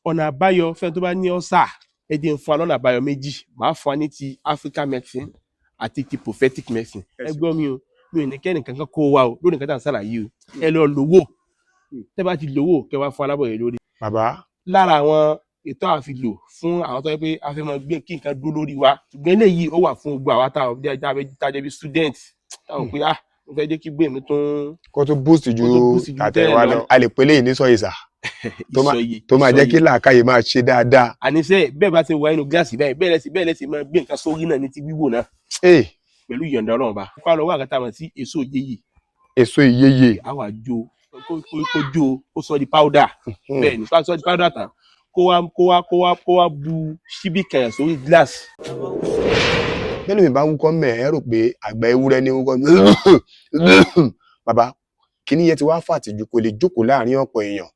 ọ̀nà àbáyọ fẹ́ tó bá ní ọ̀sà ẹ̀dẹ̀ ń fún wa lọ́nà àbáyọ méjì máa fún wa ní ti African medicine àti ti prophetic medicine ẹgbẹ́ mi ò ní kẹ́ni kankan kó wa o lórí nǹkan tá à ń ṣàlàyé o ẹ lọ lówó tẹ́ bá ti lówó kẹ́ wá fún alábọ̀yẹ lórí. bàbá lára àwọn ètò àfilò fún àwọn tó yẹ pé a fẹ́ mọ gbé kí nǹkan dúró lórí wa ṣùgbọ́n eléyìí ó wà fún gbogbo àwa tájẹ́ bí student táwọn pé mo fẹ́ jẹ́ kí gbé mi tún kó tó boost ju àtẹ̀wá lọ a lè pélé yìí ní sọ ìsà tó máa jẹ́ kí làákàyè máa ṣe dáadáa. àníṣe bẹ́ẹ̀ bá ti wà nínú gíláàsì báyìí bẹ́ẹ̀ lẹ́sìn máa gbé nǹkan sórí náà ní ti wíwò náà pẹ̀lú ìyọ̀ǹda Ọlọ́run bá kó a lọ wá àgàtà mọ̀ sí èso ìyeyè. èso ìyeyè. àwa jó kó jó ó sọ di powder bẹ́ẹ̀ ni sọ di powder tán kó wá bu ṣíbí kẹyàn sórí gíláàsì. bẹ́ẹ̀ ni mi bá wúkọ́ mẹ́ ẹ rò pé àgbà ewúrẹ́ ní wúkọ́ bàbá kíní yẹn ti wá fàtìjú kò lè jókòó láàrin ọ̀pọ̀ èèyàn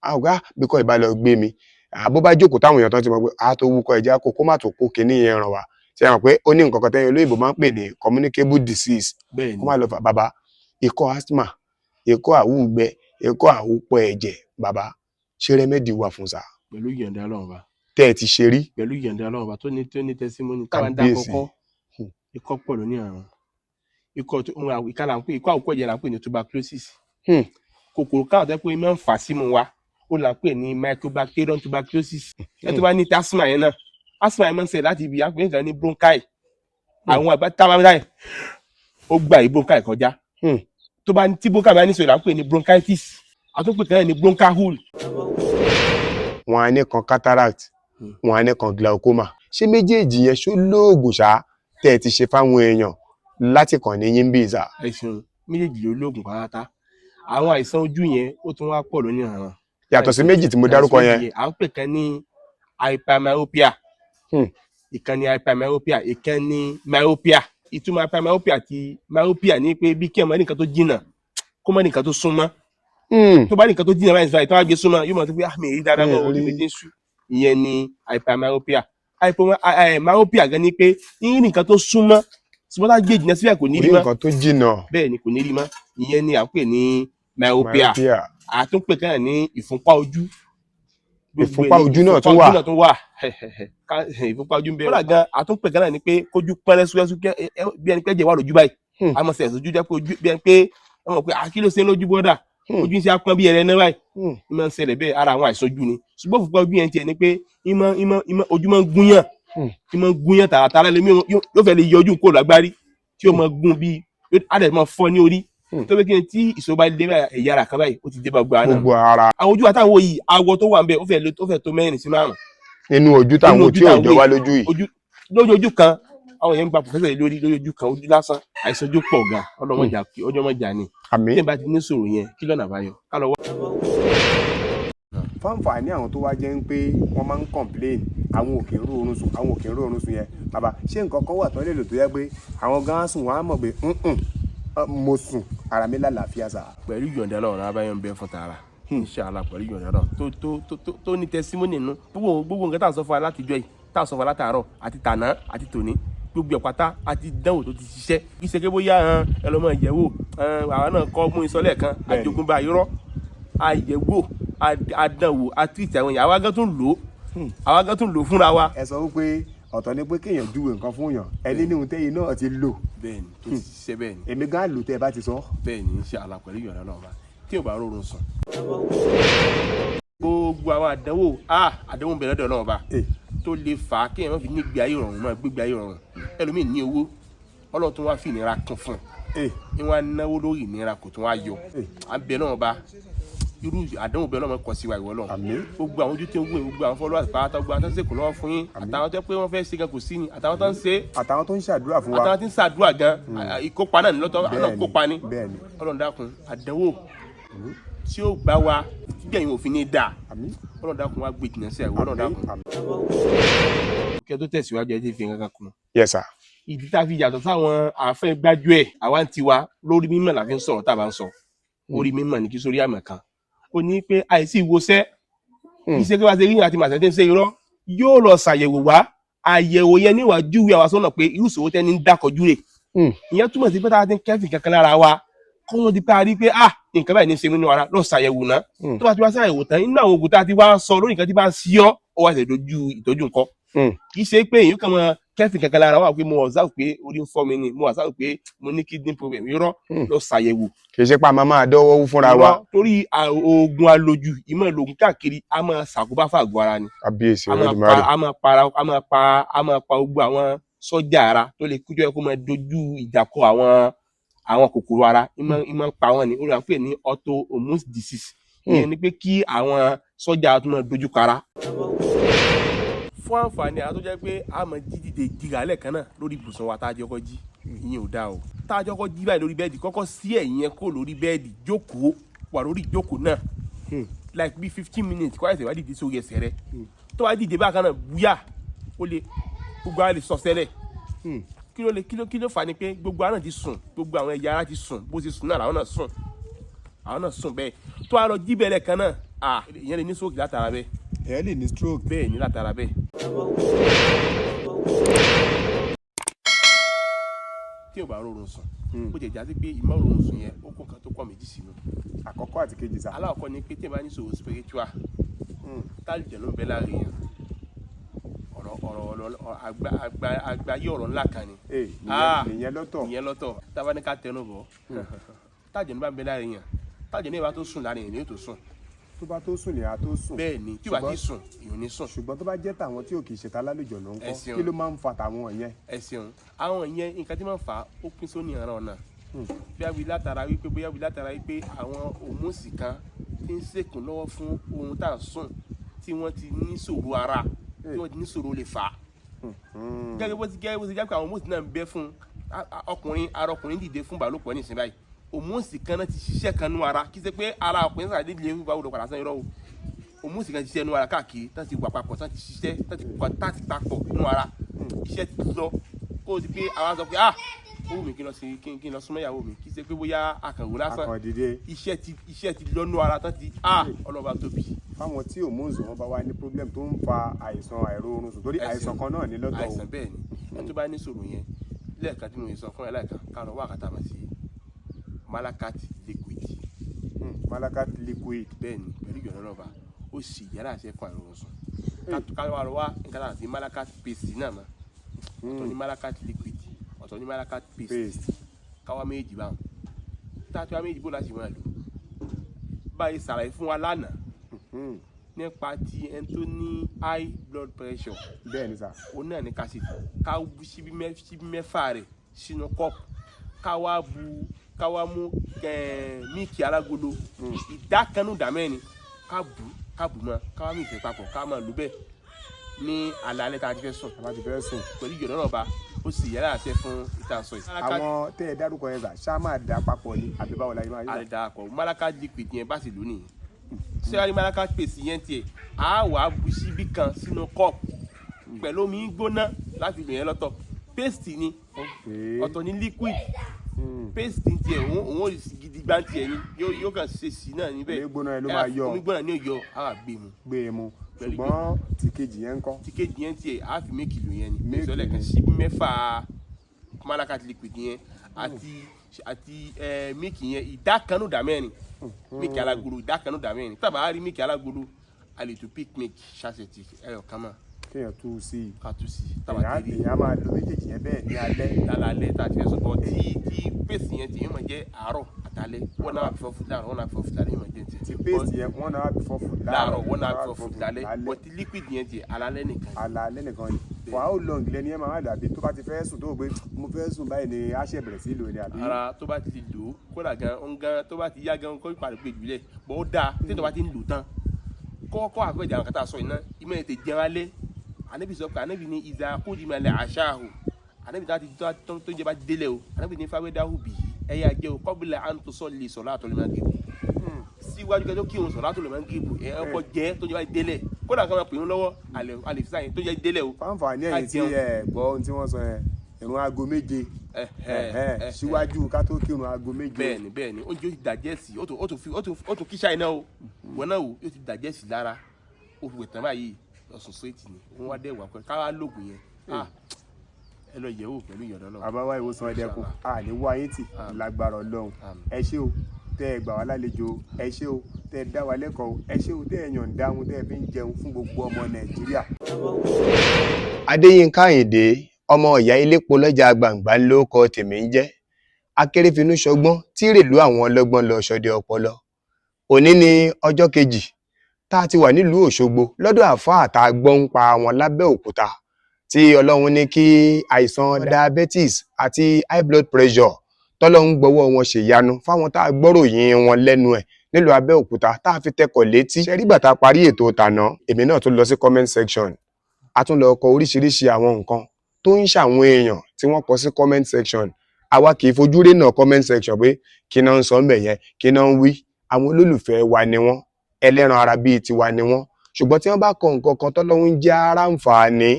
àwògá bí kò ìbá lọ gbé mi àbó bá jókòó táwọn èèyàn tán ti mọ̀ pé a tó wúkọ́ ẹ̀jẹ̀ kó má tó kó kíní yẹn ràn wá ṣe hàn pé ó ní nǹkan kan tẹ́yìn olóyìnbó máa ń pè ní communicable disease kó má lọ fà bàbá ikọ́ asthma ikọ́ àwùgbẹ ikọ́ àwùpọ̀ ẹ̀jẹ̀ bàbá ṣé rẹ́mẹ́dì wà fún sa. pẹ̀lú ìyọ̀ǹda Ọlọ́run bá tẹ́ ẹ ti ṣe rí. pẹ̀lú ìyọ̀ǹda Ọlọ́run bá tó ní tẹsímọ́nì táwọn dá kọ́kọ́ ikọ́ pọ̀ lóní àrùn ikọ́ àwùpọ̀ ẹ̀jẹ̀ là ń pè ní tuberculosis kòkòrò káwọn tẹ́ pé máa ń fà símú wa ó là ń pè ní mycobacterium tuberculosis ẹ tó bá ní asthma yẹn náà asthma yẹn máa ń ṣe láti ibi àpè nǹkan ní bronchi àwọn àbátámádáì ó gbà yí bronchi kọjá tó bá tí bronchi bá ní sọ là ń pè ní bronchitis àtúnpè kan ní bronchial hole. wọn á ní kan cataract wọn á ní kan glaucoma ṣé méjèèjì yẹn ṣó lóògùn ṣá tẹ́ ẹ ti ṣe fáwọn èèyàn láti kàn ní yín bí ìzà. ẹ ṣeun méjèèjì ló lóògùn pátá àwọn àìsàn ojú yẹn ó tún wá pọ̀ lónìí àrùn. yàtọ̀ sí méjì tí mo dárúkọ yẹn. à ń pè kan ní hypermyopia ìkan ní hypermyopia ìkan ní myopia ìtumọ̀ hypermyopia àti myopia ní pé bí kí ẹ mọ nǹkan tó jìnnà kó mọ nǹkan tó súnmọ́ tó bá nǹkan tó jìnnà báyìí sọ àìtọ́ àgbẹ̀ súnmọ́ yóò mọ̀ tó pé àmì èyí dáadáa mọ́ ojú méjì sùn ìyẹn ní hypermyopia myopia gan ni pé yín nǹkan tó súnmọ́ ṣùgbọ́n tá a gbé jìnnà síbẹ̀ kò ní rí mọ́ nǹkan tó jìnnà bẹ́ẹ̀ ni kò ní rí mọ́ ìyẹn ni à ń pè ní myopia àtúnpè kan ní ìfúnpá ojú. ìfúnpá ojú náà tún wà ìfúnpá ojú ń bẹ. kódà gan àtúnpè kan náà ni pé kójú pẹ́rẹ́ súwẹ́sú bí ẹni pé ẹ̀jẹ̀ wà lójú báyìí àmọ́ sẹ̀ ojú jẹ́ pé ojú bí ẹni pé wọ́n mọ̀ pé kí ló ṣe lójú bọ́dà ojú ń ṣe apọ́n bí ẹrẹ náà báyìí ìmọ̀ ń ṣẹlẹ̀ bẹ́ẹ̀ ara àwọn àìsàn ojú ni ṣùgbọ́n ìfúnpá ojú yẹn tiẹ̀ ni pé ojú máa ń gúnyàn ìmọ̀ ń gúnyàn tààràtàrà lèmi yóò fẹ́ lè yọ ojú kó lágbárí tí ó máa gún bí á dẹ̀ máa fọ́ ní orí tó bẹ kí ni tí ìṣòro bá dé ẹ̀yà ara kan báyìí ó ti dé bá gbogbo ara. àwọn ojú àtàwọn yìí awọ tó wà ń bẹ ó fẹ́ tó mẹ́rin sí márùn. inú ojú táwọn tí ò jọ wá lójú yìí. lójú ojú kan àwọn èèyàn ń gba pòfẹ́sọ̀ yìí lórí ojú kan ojú lásán àìsàn ojú pọ̀ gan ọjọ́ mọ́jà ni. àmín. tí ẹ bá ti ní sọ̀rọ̀ yẹn kí lọ́nà àbáyọ ká lọ wá. fáǹfààní àwọn tó wá jẹ́ ń pé wọ́n máa ń complain àwọn òkè ń ró oorun sùn yẹn bàbá ṣé nǹkan kan wà tó lè lò tó yẹ pé àwọn gan sùn wọn á mọ̀ pé mo sùn ara mi lálàáfíà sá. pẹ̀lú ìyọ̀ǹda Ọlọ́run abáyọ̀ ń bẹ fún tààrà inshallah pẹ̀lú ìyọ̀ǹda Ọlọ́run tó ní tẹsímọ́nì nínú gbogbo nǹkan tá à ń sọ fún wa látijọ́ yìí tá à ń sọ fún wa látàárọ̀ àti tàná àti tòní gbogbo ẹ̀pátá àti dánwò tó ti ṣiṣẹ́ kí ṣe ké bóyá ẹlọmọ ìyẹ̀wò àwọn náà kọ́ mú ìsọlẹ̀ kan àjogúnbá irọ́ àyẹ̀wò àdánwò àtúntì àwọn èèyàn àwa gán tún lò fúnra wa. ẹ sọ wípé ọ̀tọ̀ ni pé kéèyàn júwe nǹkan fún yàn ẹni ní ohun tẹ́yìn náà ti lò. bẹ́ẹ̀ni tó ti ṣiṣẹ́ bẹ́ẹ̀ni. èmi gan lò tẹ́ ẹ bá ti sọ. bẹ́ẹ̀ni inshallah pẹ̀lú ìyọ̀nà náà bá tí ò bá rọrùn sùn. gbogbo àwọn àdánwò bẹ̀rẹ̀ dọ̀ náà bá tó lè fà á kéèyàn má fi ní gbé ayé rọrùn máa gbégbé ayé rọrùn ẹlòmíì ní owó Ọlọ́run tó wá fi ìnira kún fún un ní wọn á náwó lórí ìnira kò tó wá yọ à ń bẹ náà bá irú àdánwò bẹ́ẹ̀ lọ́mọ kọ sí wa ìwọ lọ gbogbo àwọn ojú tí ń wú gbogbo àwọn followers pátá gbogbo àwọn tó ń ṣèkùn lọ́wọ́ fún yín àtàwọn tó pé wọ́n fẹ́ ṣe gan kò sí ni àtàwọn tó ń ṣe àtàwọn tó ń ṣàdúrà fún wa àtàwọn tó ń ṣàdúrà gan ìkópa náà nílọ́tọ̀ àwọn kópa ní Ọlọ́run dákun àdánwò tí ó gbá wa bí ẹ̀yin òfin ní dà Ọlọ́run dákun wa gbé jìnnà sí ẹ̀wọ̀ Ọlọ́run dákun. kí ẹ tó tẹ̀síwájú ẹ ti fi nǹkan kan kún. Yes sir. ìdí tá a fi yàtọ̀ sáwọn àfẹ́ gbájú ẹ̀ àwa ń tiwa lórí mímọ̀ la fi ń sọ̀rọ̀ tá a bá ń sọ orí mímọ̀ ní kí sórí àmọ̀ kan ó ní pé àìsí ìwòsẹ́ iṣẹ́ kí wá ṣe rí àti màṣẹ́ tí ń ṣe irọ́ yóò lọ ṣàyẹ̀wò wá àyẹ̀wò yẹn níwájú ìwé àwa sọ́nà pé irú ìṣòro tẹ́ni ń dákọjú rẹ̀ ìyẹn túmọ̀ sí pé tá a ti ń kẹ́fì kankan lára wa kọ́ ló di pé a rí pé nǹkan báyìí ní í ṣe nínú ara lọ ṣàyẹ̀wò náà tó bá ti wá ṣàyẹ̀wò tán nínú àwọn oògùn tá a ti wá sọ lórí nǹkan tí bá ń sí ọ ó wá ṣe ìtọ́jú nǹkan kì í ṣe pé èyí kan mọ kẹ́fìn kankan lára wà pé mo observe pé orí ń fọ́ mi ni mo observe pé mo ní kidney problem irọ́ lọ ṣàyẹ̀wò. kì í ṣe pé a máa dọ́wọ́ fúnra wa. torí oògùn àlòjù ìmọ̀ ìlògùn káàkiri a máa ṣàkóbá fàgọ́ ara ni. kábíyèsí Olódùmarè. a máa pa gbogbo àwọn sọ́jà ara tó lè kújọ́ kó máa dojú ìjà kọ àwọn kòkòrò ara ìmọ̀ ń pa wọn ni ó lè pè ní autoimmune disease ìyẹn ni pé kí àwọn sọ́jà tó máa dojú kọ ara. fún àǹfààní àwọn tó jẹ́ pé a máa jí dìde jìgà lẹ́ẹ̀kan náà lórí ibùsùn wa tá a jẹ́ kọ́ jí ìyẹn ò dáa o tá a jẹ́ kọ́ jí báyìí lórí bẹ́ẹ̀dì kọ́kọ́ sí ẹ̀yìn yẹn kó lórí bẹ́ẹ̀dì jókòó wà lórí ìjókòó náà like bí 15 minutes kọ́ ẹ̀sẹ̀ wá dìde sórí ẹsẹ̀ rẹ tó wá dìde bákan náà búyà ó lè gbogbo ara lè sọ sẹ́lẹ̀ kí ló fà ní pé gbogbo ara náà ti sùn gbogbo àwọn ẹ̀yà ara ti sùn bó ti sùn náà àwọn náà sùn bẹ́ẹ̀ tó wá lọ jí bẹ́ẹ̀ lẹ́ẹ̀kan náà ìyẹn lè ní stroke látara bẹ́ẹ̀. ẹ lè ní stroke. bẹ́ẹ̀ ní látara bẹ́ẹ̀. tí o bá rọrùn sùn ó jẹ jáde pé ìmọ̀ rọrùn sùn yẹn ó kó kan tó pọ̀ méjì sínú. àkọ́kọ́ àti kejì sá. aláwọ̀kọ́ ni pé tí ẹ bá ní sòwò spiritual táàlùjẹ̀ ló ń bẹ láàrin yẹn àgbáyé ọ̀rọ̀ ńlá kan ni. ìyẹn lọ́tọ̀ táwa ní ká tẹnu bọ̀ táàjẹ̀ ló bá ń bẹ láàrin yẹn táàjẹ̀ ní ìbá tó sùn láàrin yẹn ni yóò tó sùn. tó bá tó sùn ni a tó sùn. bẹ́ẹ̀ ni tí o bá ti sùn ìyóò ní sùn. ṣùgbọ́n tó bá jẹ́ tàwọn tí ò kì í ṣe tálálùjọ ló ń kọ́ kí ló máa ń fa tàwọn yẹn. ẹ ṣeun àwọn yẹn nǹkan tí máa ń fà ó pín sóní ìran ọ̀nà bí látara wípé àwọn òmùsì kan ti ń ṣèkùn lọ́wọ́ fún ohun tá à ń sùn tí wọ́n ti ní ṣòro ara tí wọ́n ti ní ṣòro lè fà á. gẹ́gẹ́ bó ti jẹ́ pé àwọn òmùsì náà ń bẹ fún ọkùnrin dìde fún ìbálòpọ̀ ní ìsìn báyìí òmùsì kan náà ti ṣiṣẹ́ kan nú ara kí ṣe pé ara ọkùnrin sàdé lè wíwá odò padà sẹ́yìn rọ́wọ́ òmùsì kan ti ṣiṣẹ́ nú ara káàkiri tán ti wà papọ̀ tán ti ṣiṣẹ́ tán ti papọ̀ nú ara iṣẹ́ ti lọ kó o ti pé àwọn sọ pé ó wù mí kí n lọ súnmọ́ ìyàwó mi kí ṣe pé bóyá akànwò lásán iṣẹ́ ti lọ nú ara tán ti ọlọ́ba tóbi. fáwọn tí òmùsì wọn bá wá ní problem tó ń fa àìsàn àìróorun sùn torí àìsàn kan náà ní lọ́tọ̀. àìsàn bẹ́ẹ̀ ni ẹni tó bá ní ṣòro yẹn lẹ́ẹ̀kan tí mo yẹ sọ fún ẹ láìka káàrọ̀ wà kàtà mà sí Malacat liquid. Malacat liquid. bẹ́ẹ̀ ni pẹ̀lú ìjọba náà bá ó sì yàrá àṣẹ fún àìróorun sùn káàrọ̀ wá nǹkan láti Malacat paste náà mọ́ ọ̀tọ̀ ní Malacat liquid ọ̀tọ̀ ní Malacat paste káwá méjì báwọn táàtì wá méjì bó láti máa lò báyìí ṣàlàyé fún wa lánàá nípa ti ẹni tó ní high blood pressure. bẹ́ẹ̀ ni sà. ó náà ní ká bú síbí mẹ́fà rẹ̀ sínú kọ́ọ̀pù ká wá mú míìkì alágolo ìdá kanú ìdá mẹ́rin ká bù mọ́ ká wá míìkì papọ̀ ká máa lò bẹ́ẹ̀ ní alẹ́ tá a ti fẹ́ sùn. pẹ̀lú ìjọba náà bá ó sì yára àṣẹ fún ìtànsọ yìí. àwọn tẹ́ ẹ dárúkọ yẹn ṣá máa dà papọ̀ ní àbí báwo la yìí máa yọ. a lè dà papọ̀ Malacat liquid yẹn bá sì lò nìyẹn ṣé wàá ní Malacat paste yẹn tiẹ̀ á wà á bu síbí kan sínú kọ́ọ̀pù pẹ̀lú omi gbóná láti lò yẹn lọ́tọ̀ paste ni ọ̀tọ̀ ní liquid paste tiẹ̀ òun ò gidi gbá tiẹ̀ ni yóò kàn ṣe sí náà níbẹ̀ omi gbóná yẹn ló máa yọ omi gbóná ni yóò yọ á wà gbé mu ṣùgbọ́n tí kejì yẹn ń kọ́. tí kejì yẹn tiẹ̀ á fi méjì lò yẹn ni ìṣọ̀lẹ̀ kan síbí mẹ́fà Malacat liquid yẹn àti míìkì yẹn ìdá kanú ìdá mẹ́rin míìkì alágolo ìdá kanú ìdá mẹ́rin tàbá á rí míìkì alágolo a lè tún picnic ṣàṣẹtì ẹyọ kan mọ́. kéèyàn tú sí i. ká tú sí i tàbá tẹ̀lé. èèyàn máa lo méjèèjì yẹn bẹ́ẹ̀ ní alẹ́. lálẹ́ tá a ti fẹ́ sọ bọ́ tí pèsè yẹn ti yẹn máa jẹ́ àárọ̀ àtàlẹ́ 1 hour before food láàárọ̀ 1 hour before food lálẹ́ yẹn máa jẹ́ ti. ti pèsè yẹn 1 hour before food láàárọ̀ 1 hour before food lálẹ́ but ti liquid yẹn ti alalẹ́ nìkan. alalẹ́ nìkan ni for how long lẹni ẹ máa wà dàbí tó bá ti fẹ́ sùn tó gbé mo fẹ́ sùn báyìí ni a ṣe bẹ̀rẹ̀ sí lò ní àbí. ara tó bá ti lò ó kódà gan tó bá ti yá gan kó ìpàdé pé jùlẹ̀ bọ́ ó dáa tí tó bá ti ń lò tán kọ́kọ́ àpẹẹrẹ àwọn kátà sọ iná ìmọ̀ ètè jẹun alẹ́ anabi sọ pé anabi ní ìdá kódìmọ̀lẹ̀ àṣàhù anabi tó ń jẹba délẹ̀ o anabi ní fáwẹ́dáhù bì í ẹ̀yà jẹ́ o kọ́bílẹ̀ à ń tó sọ lè sọ̀rọ̀ àtọ̀lẹ̀ máa ń gébù síwájú kẹ́tọ́ kí òun sọ̀rọ̀ àtọ̀lẹ̀ máa ń gébù ẹ̀ ọkọ̀ jẹ́ tó jẹba délẹ̀ kódà kan máa pè ń lọ́wọ́ àlèfíṣà yẹn tó jẹ́ délẹ̀ o. fáǹfààní ẹ̀yìn tí ẹ gbọ́ ohun tí wọ́n sọ yẹn ìrun aago méje síwájú ká tó kírun aago méje. bẹ́ẹ̀ni oúnjẹ ó ti dàjẹ́sì ó tún kíṣà iná o wọn náà yóò ti dàjẹ́sì lára ó fi wẹ̀tàn báyìí lọ́sùn sóètì ni òun wá dẹ́wà pẹ́ káwá lóògùn yẹn ẹ lọ yẹ̀wò pẹ̀lú ìyọ̀dọ́ náà. àbáwá ìwòsàn ẹ̀dẹ́kun a ní wá yín tì lágbára Ọlọ́run ẹ ṣé o. tẹ́ ẹ gbà wá lálejò, ẹ ṣé o, tẹ́ ẹ dá wa lẹ́kọ̀ọ́, ẹ ṣé o, tẹ́ ẹ yàn dáhùn, tẹ́ ẹ fi ń jẹun fún gbogbo ọmọ Nàìjíríà. Adéyínká Àyìndé, ọmọ ìyá ilépo lọ́jà Gbàǹgbà ló kọ tèmi ń jẹ́. Akérèfínú ṣọgbọ́n tí rèlú àwọn ọlọ́gbọ́n lọ ṣọdẹ ọpọlọ. Òní ni ọjọ́ kejì tá a ti wà nílùú Òṣogbo lọ́dọ̀ àfáà tá a gbọ́ ń pa wọn lábẹ́òkúta tí Ọlọ́run ní kí àìsàn diabetes àti high blood pressure tọ́lọ́run gbọ́wọ́ wọn ṣèyanu fáwọn tá a gbọ́ròyìn wọn lẹ́nu ẹ̀ nílùú Abẹ́òkúta tá a fi tẹkọ̀ létí. Ṣe rí bàtà parí ètò tàná èmi náà tún lọ sí comment section a tún lọ kọ oríṣiríṣi àwọn nǹkan tó ń ṣàwọn èèyàn tí wọ́n kọ sí comment section. Àwa kì í fojú rí náà comment section pé kí náà ń sọ ńbẹ̀ yẹn kí náà ń wí. Àwọn olólùfẹ́ wa ni wọ́n, ẹlẹ́ran ara bíi tiwa ni wọ́n, ṣùgbọ́n tí wọ́n bá kọ nǹkan kan tọ́lọ́run jẹ́ ara àǹfààní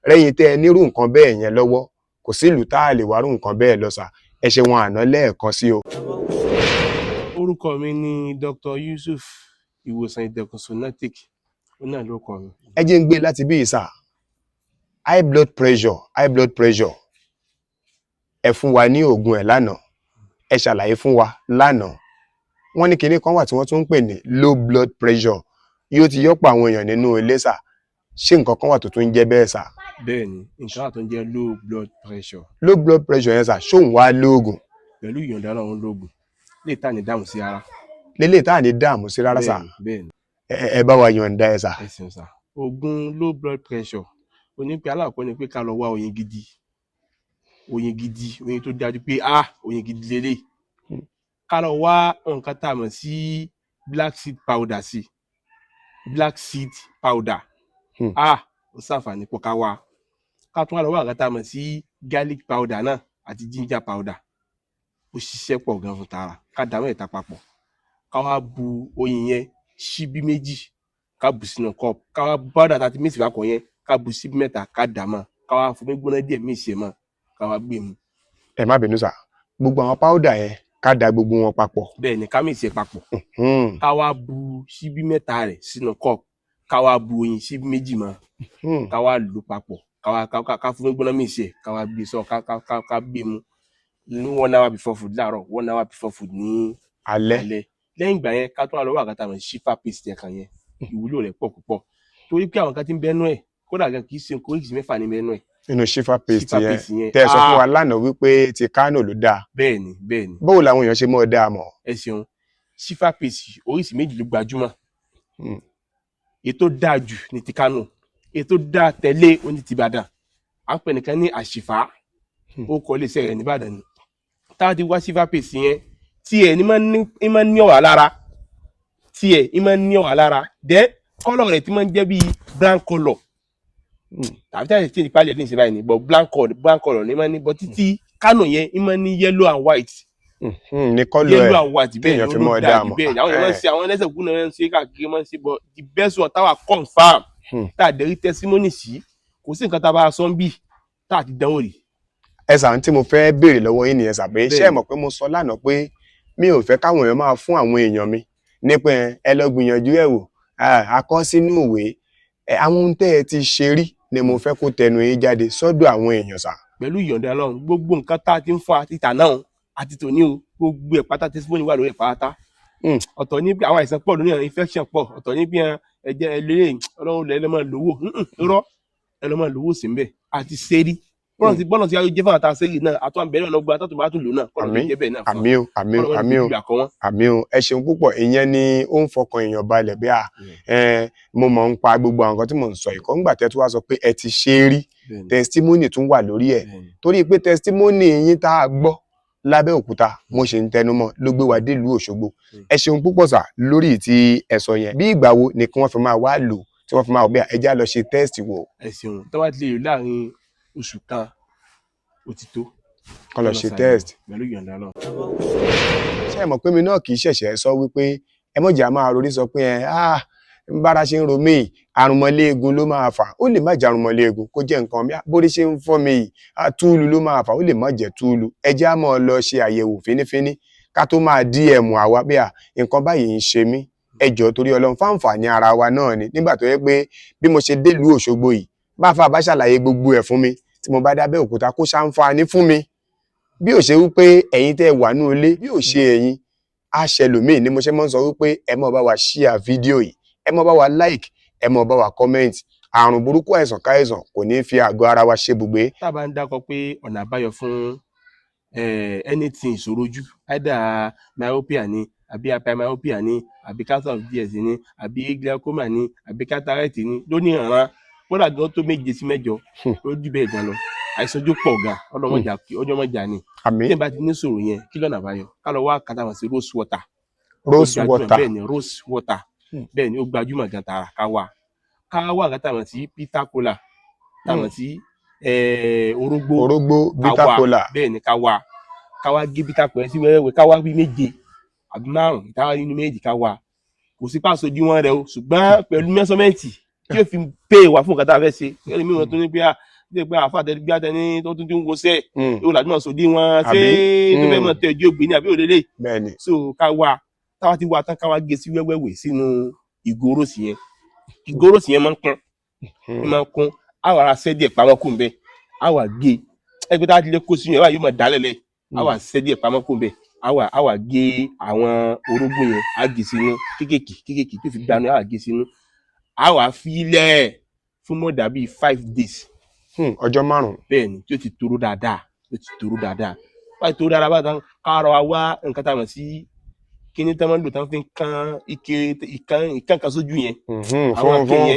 rẹ́yìn tẹ́ ẹ nírú nǹkan bẹ́ẹ̀ yẹn lọ́wọ́ kò sí ìlú tá a lè wárú nǹkan bẹ́ẹ̀ lọ sà. Ẹ ṣe wọn àná lẹ́ẹ̀kan sí o. Orúkọ mi ni Dr. Yusuf ìwòsàn ìdẹ̀kùn sonatic ó náà ló kọ mi. Ẹ jẹ́ ń gbé láti bí ìsà high blood pressure ẹ fún wa ní oògùn ẹ̀ lánàá ẹ ṣàlàyé fún wa lánàá wọ́n ní kinní kan wà tí wọ́n tún ń pè ní low blood pressure yóò ti yọ́pọ̀ àwọn èèyàn nínú ilé sà. Ṣé nǹkan kan wà tó tún ń jẹ́ bẹ́ẹ̀ sà? Bẹ́ẹ̀ni, nǹkan wà tó ń jẹ́ low blood pressure. Low blood pressure yẹn sà ṣóun wá lóògùn? Pẹ̀lú ìyọ̀ǹda Ọlọ́run lóògùn lè tà ní dààmú sí ara. Lélẹ̀ tá à ní dààmú sí rárá sà. Bẹ́ẹ̀ni. Ẹ bá wa yọ̀ǹda ẹ sà. Ẹ ṣeun sà. Oògùn low blood pressure onípe aláàkọ́ ni pé ká lọ wá oyin gidi oyin tó dájú pé oyin gidi lélẹ̀ ká lọ wá nǹkan tá a mọ̀ sí black seed powder sí black seed powder ó ṣàǹfààní pọ̀ ká wá ká tún wá lọ wá nǹkan tá a mọ̀ sí garlic powder náà àti ginger powder ó ṣiṣẹ́ pọ̀ gan fún tara ká dà mẹ́ta papọ̀ ká wá bu oyin yẹn ṣíbí méjì ká bù sínú cup ká wá bu powder tá a ti mix papọ̀ yẹn ká bu síbí mẹ́ta ká dà mọ́ ká wá fomi gbóná díẹ̀ mix ẹ̀ mọ́ ká wá gbé mu. Ẹ má bínú sà gbogbo àwọn powder yẹn ká da gbogbo wọn papọ̀. Bẹ́ẹ̀ ni ká mix ẹ̀ papọ̀ ká wá bu síbí mẹ́ta rẹ̀ sínú cup ká wá bu oyin síbí méjì mọ́ ká wá lò papọ̀ ká fomi gbóná mix ẹ̀ ká wá gbé sọ ká gbé mu ní 1 hour before food láàárọ̀ 1 hour before food ní alẹ́ lẹ́yìn ìgbà yẹn ká tún wá lọ wá àgàtà mọ̀ shifa paste ẹ̀kan yẹn ìwúlò rẹ̀ pọ̀ púpọ̀ torí pé àwọn kan ti ń bẹ́nu ẹ̀ kódà gan kì í ṣe oríṣi mẹ́fà ní bẹ́nu ẹ̀. Nínú shifa paste yẹn tẹ́ ẹ sọ fún wa lánàá wípé ti Kánò ló dáa. Bẹ́ẹ̀ni. Báwo làwọn èèyàn ṣe mọ̀ ọ́ dáa mọ̀? Ẹ ṣeun shifa paste oríṣi méjì ló gbajúmọ̀ ètò dáa jù ní ti Kánò ètò dáa tẹ̀lé oní ti Ìbàdàn à ń pè nìkan ní àṣìfà ó kọ́ lè ṣe rẹ̀ ní Ìbàdàn ni tá a ti wá shifa paste yẹn tiẹ̀ ní máa ń ní ọ̀wà lára dẹ́ kọ́lọ̀ rẹ̀ tí máa ń jẹ́ bíi brown colour tàbí táyà tí ìpàlẹ̀ ẹ̀ ní ìṣe báyìí ni but brown colour ní máa ń ní but títí Kánò yẹn ní máa ń ní yellow and white. Ní kọ́lọ̀ ẹ̀ yellow and white bẹ́ẹ̀ téèyàn fi mọ̀ ọ́ dáa mọ̀. bẹ́ẹ̀ ni àwọn èèyàn máa ń ṣe àwọn ẹlẹ́sẹ̀ kúnnà máa ń ṣe káàkiri máa ń ṣe but the best one táwa confam tá a dẹ̀rí testimony sí kò sí nǹkan tá a bá a sọ ń bì tá a ti dánwò rí. Ẹ sàn tí mo fẹ́ béèrè lọ́wọ́ yín nìyẹn sàbẹ̀ ṣé ẹ mọ̀ pé mo sọ lánàá pé mi ò fẹ́ káwọn èèyàn máa fún àwọn èèyàn mi nípa ẹ lọ gbìyànjú ẹ wò akọ sínú ìwé àwọn ohun tẹ́ ẹ ti ṣe rí ni mo fẹ́ kó tẹnu yín jáde sọ́dọ̀ àwọn èèyàn sà. Pẹ̀lú ìyọ̀ǹda Ọlọ́run gbogbo nǹkan tá a ti ń fún àti ìtà náà àti tòní o gbogbo ẹ̀ pátá testimony wà lórí ẹ̀ pátá ọ̀tọ̀ ní bí àwọn àìsàn pọ̀ lórí infection pọ̀ ọ̀tọ̀ ní bí ẹ̀jẹ̀ ẹlẹ́rẹ́ Ọlọ́run lẹ́ lọ́mọ lówó rọ́ ẹ lọ́mọ lówó sí ń bẹ̀ àti sẹ́rí bọ́lá ti ayé jẹ́ fún àtàsẹ́rì náà àtọ́ àbẹ̀rẹ̀ ọ̀nà gbogbo àtọ́tù bá tún lò náà kọ́ ló jẹ́ bẹ́ẹ̀ náà fún àmì o ẹ ṣeun púpọ̀ ìyẹn ni ó ń fọkàn èèyàn balẹ̀ bí mo mọ̀ ń pa gbogbo àwọn nǹkan tí mò ń sọ ìkọ́ ńgbà tẹ́ tó wá sọ pé ẹ ti ṣe é rí testimony tún wà lórí ẹ̀ torí pé testimony yín tá a gbọ́ lábẹ́òkúta mo ṣe ń tẹnumọ́ ló gbé wa délùú Òṣogbo ẹ ṣeun púpọ̀ sà lórí ti ẹ̀sọ́ yẹn bí ìgbà wo ni kí wọ́n fi máa wá lò tí wọ́n fi máa wọ bí ẹja lọ ṣe test wò. ẹ ṣeun tó bá ti lè lò láàrin oṣù kan ó ti tó kọ́ lọ ṣe test pẹ̀lú ìyọ̀ǹda lọ. ṣé ẹ mọ̀ pé mi náà kì í ṣẹ̀ṣẹ̀ sọ wípé ẹ mọ̀jà máa rorí sọ pé ń bára ṣe ń ro mí àrùnmọ́léegun ló máa fà ó lè má jẹ́ àrùnmọ́léegun kó jẹ́ nǹkan bí bórí ṣe ń fọ́ mi yìí túùlù ló máa fà ó lè má jẹ́ túùlù ẹ jẹ́ á máa lọ ṣe àyẹ̀wò fínífíní ká tó máa DM àwa bí nǹkan báyìí ń ṣe mí ẹ jọ̀ọ́ torí Ọlọ́run fáǹfààní ara wa náà ni nígbà tó yẹ pé bí mo ṣe délùú Òṣogbo yìí bá fà bá ṣàlàyé gbogbo ẹ̀ fún mi tí mo bá dé Abẹ́òkúta kó ṣàǹfààní fún mi bí ò ṣe wípé ẹ̀yin tẹ́ wà ní ilé bí ò ṣe ẹ̀yin àṣẹlòmíì ni mo ṣe máa ń sọ wípé ẹ máa bá wa share fídíò yìí, ẹ máa bá wa like, ẹ máa bá wa comment. Àrùn burúkú àìsàn káìsàn kò ní fi àgọ́ ara wa ṣe bùgbé. tá a bá ń dákọ pé ọ̀nà àbáyọ fún anything ìṣòro ojú, either myopia ni àbí hypermyopia ni àbí cancer of DS ni àbí glaucoma ni àbí cataract ni lónìí ìran kódà gan tó 7 sí 8 ló jù bẹ́ẹ̀ gan lọ. àìsàn ojú pọ̀ gan ọjọ́ mọ́jà ni. Àmín. tí n bá ti ní ìṣòro yẹn kí lọ́nà àbáyọ ká lọ wá kàtà wọn sí rose water. Rose water. bẹ́ẹ̀ ni rose water bẹ́ẹ̀ ni ó gbajúmọ̀ gan tààrà ká wá kàtà wọn sí bitter cola táwọn sí orógbó bitter cola. bẹ́ẹ̀ ni ká wá gé bitter cola sí wẹ́wẹ́ ká wá bí 7 àbí 5 táwa nínú méjì ká wá. kò sí pàṣẹ ojú wọn rẹ o ṣùgbọ́n pẹ̀lú mẹ́sọ́mẹ́ǹtì tí yóò fi pè wá fún nǹkan tá a fẹ́ ṣe. ẹni mímọ tó ní pé àfàtẹ gbé àtẹni tó tún ń wọṣẹ yóò láti máa sòdí wọn ṣé tó fẹ́ mọ̀ tẹ ojú ògbé ní àbí òdèlè. Bẹ́ẹ̀ni. so ká wá táwa ti wá tán ká wá gé sí wẹ́wẹ́wẹ́ sínú ìgò róòsì yẹn. ìgò róòsì yẹn máa ń kún á wà ra sẹ́ díẹ̀ pamọ́ kù ń bẹ́ á wà gé ẹgbẹ́ tá a ti lè kó sínú ẹ̀ wá yóò máa dálẹ̀lẹ̀ á wà sẹ́ díẹ̀ pamọ́ kù ń bẹ́ á wà gé àwọn orógbó yẹn á gé sínú kékèké tó fi gbanú á wà gé sínú á wà fílẹ̀ fún mọ́ dàbí 5 days. ọjọ́ 5. bẹ́ẹ̀ ni tí ó ti toró dáadáa báyìí toró dáadáa báyìí tán káàrọ̀ wá nǹkan tá a mọ̀ sí kíní tán máa ń lò tán fi ń kan ìkan kan sójú yẹn.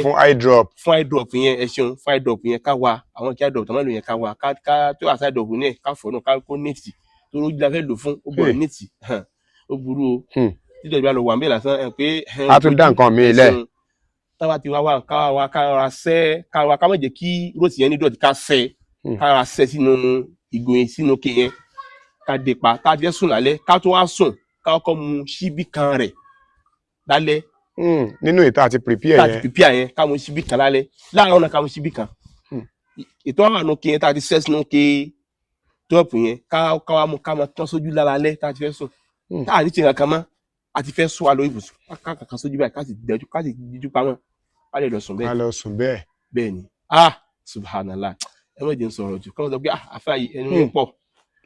fún eye drop. fún eye drop yẹn ẹ ṣeun fún eye drop yẹn ká wá àwọn kí eye drop tán máa ń lò yẹn ká wá ká tó àṣà eye drop yẹn ká fọ̀ náà ká kó nẹ́ẹ̀tì tó lójú la fẹ́ lò fún ó gbọ́dọ̀ nẹ́ẹ̀tì ó burú o títí ìgbà lọ wà ń bẹ̀ lásán ẹ̀ pé. a tún dá nǹkan mi lẹ̀. táwa ti wá ká ra sẹ́ ká má jẹ́ kí róòtì yẹn ní dọ̀tí ká sẹ́ ká ra sẹ́ sínú ìgò yẹn sínú ké yẹn ká dé pa ká jẹ́ sùn lálẹ́ ká tó wá sùn ká kọ́kọ́ mu ṣíbí kan rẹ̀ lálẹ́. nínú ìta àti prepare yẹn ká mu ṣíbí kan lálẹ́ láàárọ̀ náà ká mu ṣíbí kan. ètò àwọn àna ké yẹn tá a ti sẹ́ sínú ké dọ́ọ̀pù yẹn ká wá mu ká máa tán sójú lálẹ́ tá a ti fẹ́ sùn. tá a ní ti nǹkan mọ́ a ti fẹ́ sùn wa lórí ibùsùn ká kàkà sójú báyìí ká sì díjú pamọ́ a lè lọ sùn bẹ́ẹ̀. a lọ sùn bẹ́ẹ̀. bẹ́ẹ̀ ni subhanallah ẹ má jẹ́ n sọ̀rọ̀ jù kọ́ńtà pé àfa yìí ẹnu ń pọ̀.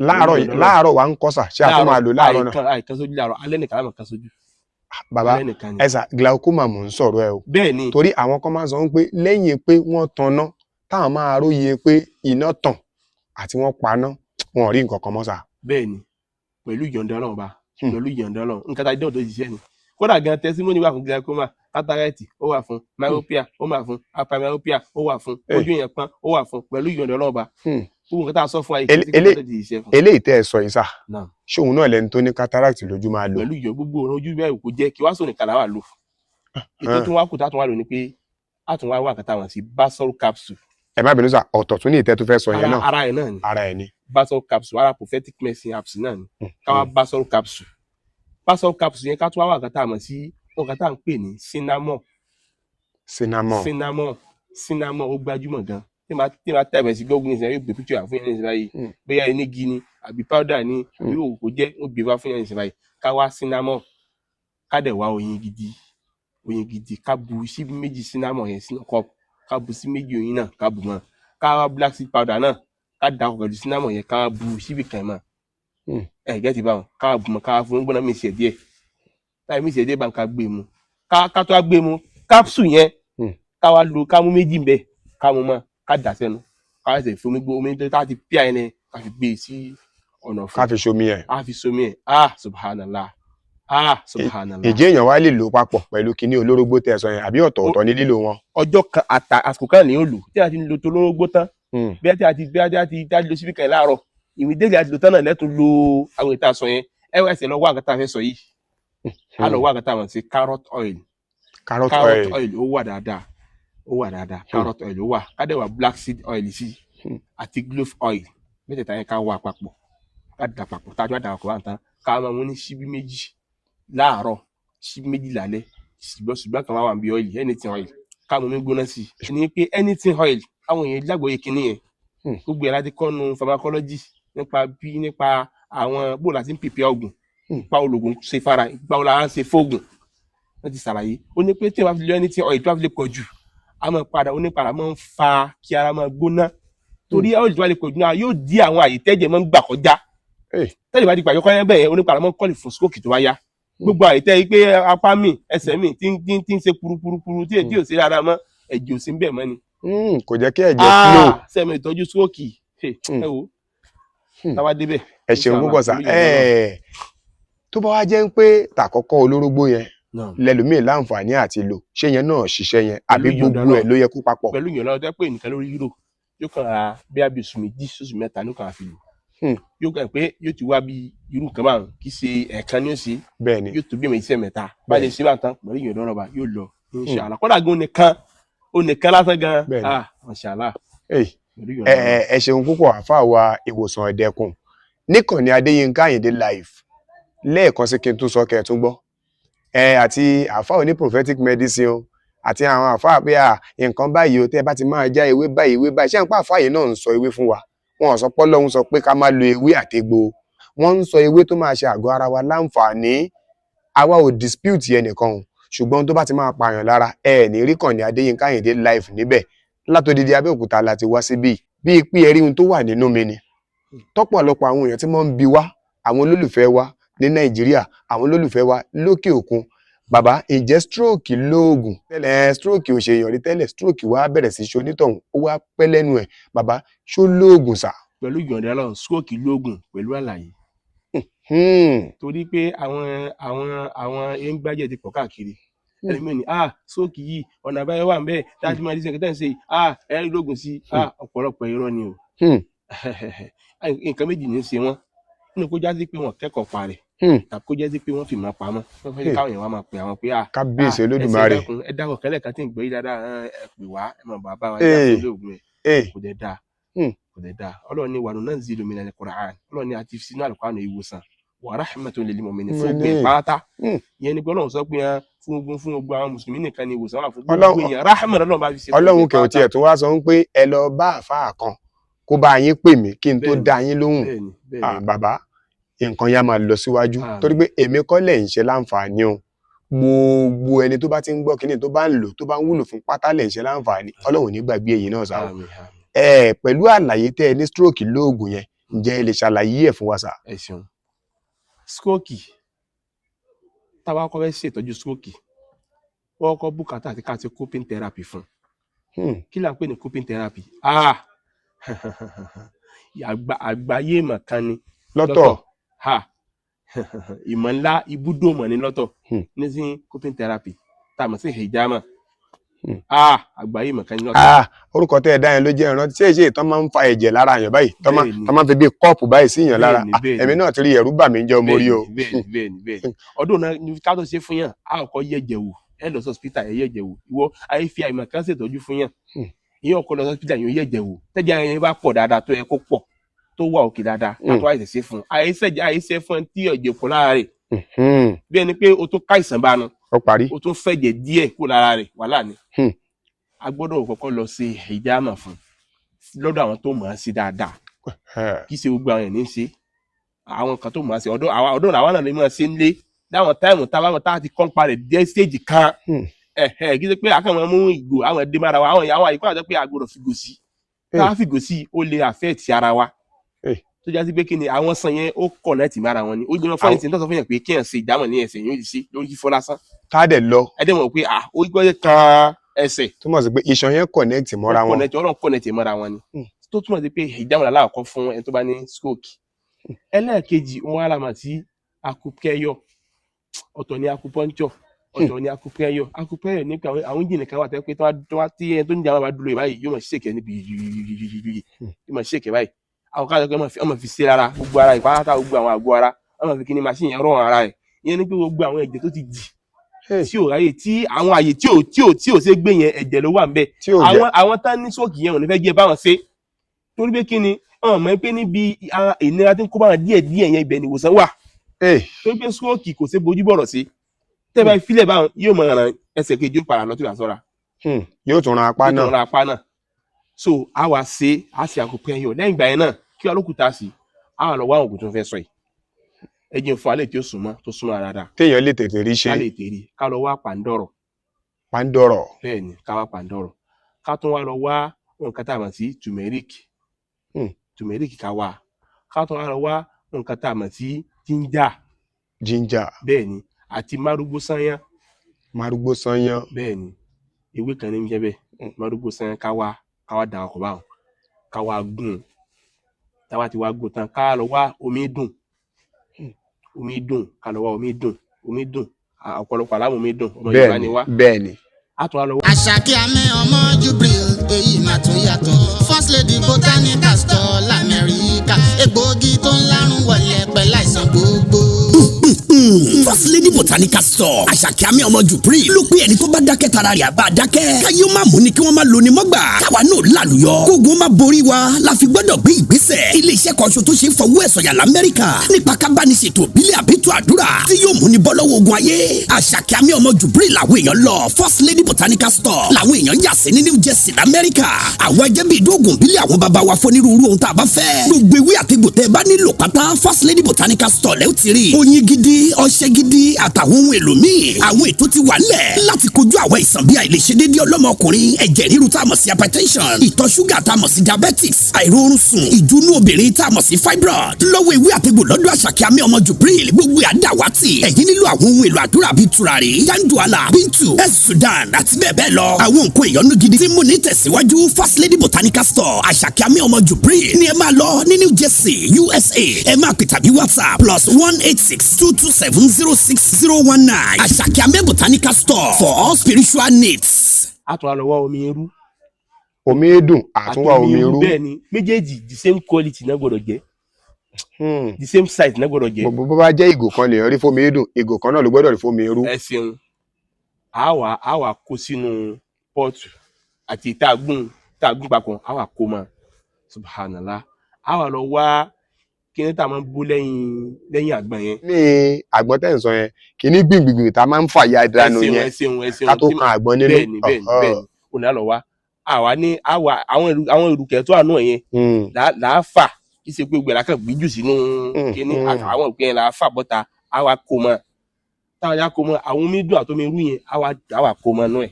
láàárọ̀ wa ń kọ́sà ṣé a tún máa lò láàárọ̀ náà. àìkan sójú láàárọ̀ alẹ́ nìkan láwọn kan sójú. bàbá ẹ̀sà glaucoma mò ń sọ̀rọ̀ ẹ o. bẹ́ẹ̀ ni torí àwọn kan máa ń sọ pé lẹ́yìn pé wọ́n tanná táwọn máa róye pé iná tàn àti wọ́n paná wọn ò rí nǹkan kan mọ́ sà. bẹ́ẹ̀ ni pẹ̀lú ìyọ̀ǹda Ọlọ́run bá pẹ̀lú ìyọ̀ǹda Ọlọ́run nǹkan tá a dẹ́wọ̀n tó ṣiṣẹ́ ni kódà gan tẹsímọ́nì wà fún glaucoma cataract ó wà fún myopia ó wà fún hypermyopia ó wà fún ojú yẹn pọ́n ó wà fún pẹ̀lú ìyọ̀ǹda Ọlọ́run bá gbogbo nǹkan tá a sọ fún ayé eléyìí tẹ́ ẹ sọ yìí sà ṣóun náà lẹni tó ní cataract lójú máa lò. pẹ̀lú ìyọ̀ gbogbo ọ̀rọ̀ ojú bẹ́ẹ̀ kò jẹ́ kí wá sóni kàlà wà lò ètò tó wá kù tá a tún wá lò ní pé a tún wá wà kàtà wọn sí basal capsule. ẹ má bínú sà ọ̀tọ̀ tún ní ìtẹ́ tó fẹ́ sọ yẹn náà. ara ẹ̀ náà ni ara ẹ̀ ni. basal capsule ara prophetic medicine apps náà ni káwá basal capsule yẹn ká tún wá wà kàtà wọn sí ọ̀gá tá à ń pè ní cinnamon ó gbajúmọ̀ gan tí ma tẹ̀bẹ̀ sí gọ́ọ̀gù nísìnyí yóò gbé picture àfún yẹn nísìnyí báyìí bóyá enígi ni àbí powder ni àbí òkò jẹ́ ó gbé wá fún yẹn nísìnyí báyìí ká wá cinnamon ká dẹ̀ wá oyin gidi ká bu síbí 2 cinnamon yẹn sínú cup ká bu sí 2 oyin náà ká bu mọ́ ká wá black seed powder náà ká dà pọ̀ pẹ̀lú cinnamon yẹn ká bu síbí kan mọ́ gẹ́tì báwọn ká bu mọ́ ká fún gbọ́dọ̀ mí ìṣẹ̀ díẹ̀ táyì mí ìṣẹ̀ díẹ̀ bá ń ká gbé mu ká tó wá gbé mu capsule yẹn ká wá lo ká mú 2 ń bẹ ká mú mọ́ ká dà sẹ́nu ká ṣe fi omi tó tá ti pí àyẹn ká fi gbé sí ọ̀nà fún ká fi ṣomi ẹ̀. subhanallah ìjẹ́ èèyàn wá lè lò papọ̀ pẹ̀lú kinní olórógbó tẹ̀ sọ yẹn àbí ọ̀tọ̀ọ̀tọ̀ ní lílo wọn. ọjọ́ kan àsìkò kan ní ó lò tí a ti lo tó olórógbó tán bí a ti lo síbí kan láàárọ̀ ìwé délé àti lò tán náà lẹ́tùn lo àwọn ìta sọ yẹn ẹ wá ẹsẹ̀ lọ wá àgàtà fẹ́ sọ yìí a lọ wá àgàtà wọn sí carrot oil ó wà dáadáa carrot oil ó wà kádẹ́wà black seed oil sí àti clove oil mẹ́tẹ̀ẹ̀ta yẹn ká wà papọ̀ ká dà papọ̀ tájú àdàpọ̀ kò wá tán ká máa mú ní ṣíbí 2 láàárọ̀ ṣíbí 2 lálẹ́ ṣùgbọ́n kan wá wà bí oil anything oil ká mú mi gbóná sí i ní pé anything oil àwọn èèyàn lágbóye kìíní yẹn gbogbo ẹ̀ láti kọ́nu pharmacology nípa àwọn bóòlù àti pèpè ọ̀gùn nípa ológun ṣe fara nípa ológun ṣe fóògùn wọ́n ti ṣàlàyé ó ní pé tí wọ́n bá fi lé anything oil tí wọ́n fi lè pọ̀ jù a máa padà onípadà máa ń fa kí ara máa gbóná torí oil tí wọ́n lè pọ̀ jù náà yóò dí àwọn àyè tẹ́jẹ̀ máa ń gbà kọjá tẹ́lẹ̀ bá di pàjọ́ kọ́yẹ́ bẹ́ẹ̀ onípadà máa ń kọ́lì fún stroke tó wáyá gbogbo àìtẹ́ yìí pé apá mi ẹsẹ̀ mi tí ń ṣe purupurupuru tí ò sí rárá mọ́ ẹ̀jẹ̀ ò sí ń bẹ̀ mọ́ ni. Kò jẹ́ kí ẹ̀jẹ̀ flow. sẹ́mi ìtọ́jú stroke ẹ wo táwa débẹ̀. ẹ ṣeun púpọ̀ sá tó bá wá jẹ́ pé tàkọ́kọ́ olórógbó yẹn lẹ́lòmíì láǹfààní àti lò ṣé yẹn náà ṣiṣẹ́ yẹn àbí gbogbo ẹ̀ ló yẹ kó papọ̀. pẹ̀lú ìyọ̀nà ọjọ́ pé nìkan lórí hero yóò kàn ra bí i oṣù méjì oṣù mẹ́ta ló kàn á fi lò yóò kàn pé yóò ti wá bí irú nǹkan báwọn kì í ṣe ẹ̀ẹ̀kan ní òsì yóò tó bí ẹ̀mẹ̀ iṣẹ́ mẹ́ta bá lè ṣe bá tán pẹ̀lú ìyọ̀nà ọba yóò lọ inshallah kódà gan onìkan lásán gan mashallah. ẹ ṣeun púpọ̀ àfáà wa ìwòsàn ìdẹ̀kùn níkànnì Adéyínká Àyìndé live lẹ́ẹ̀kan sí kí n tún sọ kẹ́ ẹ tún gbọ́ àti àfáà oní prophetic medicine o àti àwọn àfáà pé nǹkan báyìí o tẹ́ ẹ bá ti máa já ewé báyìí ṣé àpá àfáà yìí náà ń sọ ewé fún wa wọn ò sọ pé Ọlọ́run sọ pé ká má lo ewé àtegbò wọ́n ń sọ ewé tó máa ṣe àgọ́ ara wa láǹfààní àwa ò dispute ẹnìkan o ṣùgbọ́n tó bá ti máa pààyàn lára ní rí kàn ní Adéyínká Àyìndé live níbẹ̀ látòdìdí Abẹ́òkúta láti wá síbí bíi pé ẹrí ohun tó wà nínú mi ni tọ́pọ̀lọpọ̀ àwọn èèyàn tí wọ́n ń bi wá àwọn olólùfẹ́ wa ní Nàìjíríà àwọn olólùfẹ́ wa lókè òkun bàbá ǹjẹ́ stroke lóògùn tẹ́lẹ̀ stroke ò ṣe èèyàn rí tẹ́lẹ̀ stroke wá bẹ̀rẹ̀ sí ṣonítọ̀hún ó wá pẹ́ lẹ́nu ẹ̀ bàbá ṣó lóògùn sà. pẹ̀lú ìyọ̀ǹda Ọlọ́run stroke lóògùn pẹ̀lú àlàyé torí pé àwọn ẹ̀ńgbájẹ́ ti pọ̀ káàkiri ẹlẹ́mìí ni stroke yìí ọ̀nà àbáyọ wà ń bẹ́ẹ̀ dájú máa di sẹ́kẹ̀tẹ̀ ń ṣe ẹ̀rí lóògùn sí ọ̀pọ̀lọpọ̀ irọ́ ni o nǹkan méjì ní í ṣe wọ́n nínú kó jásí pé wọ́n kẹ́kọ̀ọ́ pa rẹ̀ tàbí kó jásí pé wọ́n fi máa pamọ́ wọ́n fẹ́ káwọn èèyàn wá máa pè àwọn pé kábíyèsí Olódùmarè ẹ dákọ̀ kẹ́lẹ̀ kan tí ń gbé yí dáadáa ẹ pè wá ẹ mọ̀ bàbá wa ẹ dá lóògùn ẹ kò dẹ̀ dáa Ọlọ́run ní wàánu náà ń zi lómìnira ní Qur'an Ọlọ́run ní àti sínú Al-Qur'an ìwòsàn wa rahmatun lil mu'minin fún gbé pátá ìyẹn ni pé Ọlọ́run sọ pé fún gbogbo àwọn mùsùlùmí nìkan ni ìwòsàn wà fún gbogbo èèyàn rahmat Ọlọ́run bá fi ṣe. Ọlọ́run kẹ̀ ò tiẹ̀ tó wá sọ pé ẹ lọ bá àfáà kan kó bá yín pè mí kí n tó dá yín lóhùn bàbá nǹkan yá máa lọ síwájú torí pé èmi kọ́ lẹ̀ ń ṣe láǹfààní o gbogbo ẹni tó bá ti ń gbọ́ kíní tó bá ń lò tó bá ń wúlò fún pátá lẹ̀ ń ṣe láǹfààní Ọlọ́run ní gbàgbé èyí náà sáà pẹ̀lú àlàyé tẹ́ ẹ ní stroke lóògùn yẹn ǹjẹ́ ẹ lè ṣàlàyé ẹ̀ fún wa sà. ẹ ṣeun stroke táwa kọ́ fẹ́ ṣètọ́jú stroke wọ́n kọ́ bùkátà àti ká ti coping therapy fún kí là ń pè ní coping therapy àgbáyé ìmọ̀ kan ni lọ́tọ̀ ìmọ̀ ńlá ibùdó mọ̀ ní lọ́tọ̀ ní sí coping therapy tá a mọ̀ sí hijama àgbáyé ìmọ̀ kan ní lọ́tọ̀. orúkọ tẹ́ ẹ dá yẹn ló jẹ́ ìrántí ṣé èṣe ìtàn máa ń fa ẹ̀jẹ̀ lára yẹn báyìí tọ́ máa ń fi bí kọ́ọ̀pù báyìí sí yàn lára èmi náà ti rí ẹ̀rú bà mí jẹ́ ọmọ orí o. bẹ́ẹ̀ni ọdún náà ní ká tó ṣe fún yàn á kọ́ yẹ̀jẹ̀ wò ẹ lọ sí hospital ẹ yẹ̀jẹ̀ wò ìwọ ayé fi àìmọ̀ kan ṣètọ́jú fún yàn ìyẹn ọkọ lọ sí hospital yóò yẹ̀jẹ̀ wò tẹ́jẹ̀ yẹn bá pọ̀ dáadáa tó yẹ kó pọ̀ tó wà òkè dáadáa látọ̀ àìsè fún àìsè fún tí ọ̀jẹ̀ kó lára rẹ̀ bí ẹni pé o tún ká ìsàn bá nu o tún fẹ̀jẹ̀ díẹ̀ kó lára rẹ̀ wàhálà ni a gbọ́dọ̀ kọ́kọ́ lọ sí hijama fún lọ́dọ̀ àwọn tó mọ̀ ọ́n sí dáadáa kì í ṣe gbogbo àwọn ẹ̀ ní í ṣe àwọn kan tó mọ̀ ọ́n sí ọ̀dọ̀ làwọn náà lè mọ̀ ọ́n sí nílé láwọn táìmù táwọn tá a ti kọ́ ń parẹ̀ dé stéèjì kan kì í ṣe pé àkànmọ́ mú ìgò àwọn ẹ̀dẹ́ mára wa àwọn àyíkọ́ àti pé àgbọ̀dọ̀ fìgò sí tá a fìgò sí ó lè affect ara wa tó já sí pé kí ni àwọn san yẹn ó connect mára wọn ni ó gbọ́n fọ́ọ̀nì tí ń tọ́sọ fún yẹn pé kí ẹ̀ ṣe ìdámọ̀ ní ẹsẹ̀ yóò ṣe lórí fífọ́ lásán. ká dẹ̀ lọ. ẹ dẹ̀ mọ̀ pé ó gbọ́dọ̀ kan ẹsẹ̀. túmọ̀ sí pé iṣan yẹn connect mọ́ra wọn. Ọlọ́run connect mọ́ra wọn ni tó túmọ̀ sí pé ìdámọ̀ aláàkọ́ fún ẹni tó bá ní stroke. ẹlẹ́ẹ̀kejì wọn wá lámà sí acupuncture ọ̀tọ̀ ní acupuncture ọ̀tọ̀ ní acupuncture nípa àwọn jìnnì kan wà tẹ́ pé tí ẹni tó ń jẹ́ àwọn àdúró yìí báyìí yóò máa ṣèkẹ́ níbi yóò máa ṣèkẹ́ báyìí àwọn káàdọ̀ pé ọmọ fi ṣe ara gbogbo ara ìpátá gbogbo àwọn àgọ́ ara ọmọ fi kíní machine yẹn rọ̀ ara rẹ̀ ìyẹn ní pé gbogbo àwọn ẹ̀jẹ̀ tó ti dì tí ò ráyè tí àwọn àyè tí ò ṣe gbé yẹn ẹ̀jẹ̀ ló wà ń bẹ àwọn tá ní stroke yẹn ò ní fẹ́ jẹ́ báwọn ṣe torí pé kíni ọmọ mọ̀ pé níbi ìnira tí ń kó báwọn díẹ̀ yẹn ibẹ̀ ni ìwòsàn wà torí pé stroke kò ṣe bojú bọ̀rọ̀ sí tẹ́ bá filẹ̀ báwọn yóò mọ̀ ràn ẹsẹ̀ kejì ó para lọ tó yà sọ́ra yóò tún ran apá náà so a wá ṣe acupuncture lẹ́yìn ìgbà yẹn náà kí ọlọ́kùtà sí a wà lọ wá òògùn tó fẹ́ sọ yìí ẹjìn fún alẹ́ tí ó súnmọ́ dáadáa téèyàn lè tètè rí ṣe ká lè tèrí ká lọ wá pàǹdọ̀rọ̀ bẹ́ẹ̀ ni ká wá pàǹdọ̀rọ̀ ká tún wá lọ wá nǹkan tá a mọ̀ sí turmeric ká tún wá lọ wá nǹkan tá a mọ̀ sí ginger ginger bẹ́ẹ̀ ni àti márúgbó sányán. Márúgbó sányán. bẹ́ẹ̀ ni ewé kan ní ń jẹ́ bẹ́ẹ̀ márúgbó sányán ká wá da ọkọ̀ báwọn ká wá gún táwa ti wá gún tán ká lọ wá omi dùn ká lọ wá omi dùn ọ̀pọ̀lọpọ̀ aláwọ̀ omi dùn ọmọ Yorùbá ni wá. bẹ́ẹ̀ ni. a tún wá lọ wá. Àṣàkẹ́ Àmẹ́ ọmọ Jubril èyí mà tó yàtọ̀ First Lady Botanical Store l'Amẹ́ríkà egbòogi tó ń lárùn wọlé pẹ̀lú àìsàn gbogbo. First Lady Botanical Store Àṣàkẹ́ Àmẹ́ ọmọ Jubril ló pé ẹni tó bá dákẹ́ tara rẹ̀ àbá dákẹ́ káyé ó má mú ni kí wọ́n má lo ni mọ́gbà káwa náà lálùyọ kógun má borí wa la fi gbọ́dọ̀ gbé ìgbésẹ̀ iléeṣẹ́ kan ṣo tó ṣe fọwọ́ ẹ̀ sọ̀yà l'Amẹ́ríkà nípa kábániṣètò ìbílẹ̀ àbítú àdúrà tí yóò mú ni bọ́ lọ́wọ́ ogun ayé Àṣàkẹ́ Àmẹ́ ọmọ Jubril làwọn èèyàn lọ First Lady Botanical Store làwọn èèyàn yà sí ní New Jersey l'Amẹ́ríkà àwọn ẹjẹ́ bíi dóògùn ìbílẹ̀ àwọn baba wa fọ́nírúurú ohun tá a bá fẹ́ gbogbo ewé àtegbò tẹ́ bá nílò pátá First Lady Botanical Store lẹ́ ó ti rí oyin gidi ọṣẹ gidi àtàwọn ohun èlò míì àwọn ètò ti wà nílẹ̀ láti kojú àwọn ìsàn bíi àìlèṣedéédé ọlọ́mọkùnrin ẹ̀jẹ̀ ríru tá a mọ̀ sí hypertension ìtọ̀ ṣúgà tá a mọ̀ sí diabetics àìróorun sùn ìjúnú obìnrin tá a mọ̀ sí fibroid lọ́wọ́ ewé àtegbò lọ́dọ̀ Àṣàkẹ́ Àmẹ́ ọmọ Jubril gbogbo àdáwátì ẹ̀yin nílò àwọn ohun èlò àdúrà bíi tùràrí yanduala bintu sudan àti bẹ́ẹ̀ bẹ́ẹ̀ lọ àwọn nǹkan ìyọnu gidi tí mo ní tẹ̀síwájú First Lady Botanical Store Àṣàkẹ́ Àmẹ́ ọmọ Jubril ni ẹ máa lọ ní New Jersey USA ẹ máa pè tàbí WhatsApp +18622706019 Àṣàkẹ́ Àmẹ́ Botanical Store for all spiritual needs. a tún wá lọ wá omi irú. omi dùn àtúnwá omi irú. bẹ́ẹ̀ ni méjèèjì the same quality náà gbọ́dọ̀ jẹ́ the same size náà gbọ́dọ̀ jẹ́. bó bá jẹ́ ìgò kan lèèyàn rí fómi dùn ìgò kan náà ló gbọ́dọ̀ rí fómi irú. ẹ ṣeun a wà kó sínú pọ́ọ̀tù àti tá a gún papọ̀ a wà kó mọ́ subhanallah a wà lọ wá kíní tá a máa ń bó lẹ́yìn àgbọn yẹn. ní àgbọn tẹ̀ ń sọ yẹn kíní gbìngbìngbìn tá a máa ń fà ya ìdánù yẹn ká tó kan àgbọn nínú. bẹ́ẹ̀ni ó ní àlọ́ wa àwa ní àwọn ìrùkẹ̀ tó àánú yẹn là á fà kí ṣe pé gbẹ̀rẹ̀ kan gbíjù sínú kíní àwọn ìpín yẹn là á fà bọ́ta a wà kó mọ́ táwọn ya kó mọ́ àwọn omi dùn àtomi irú yẹn a wà kó mọ́ náà ẹ̀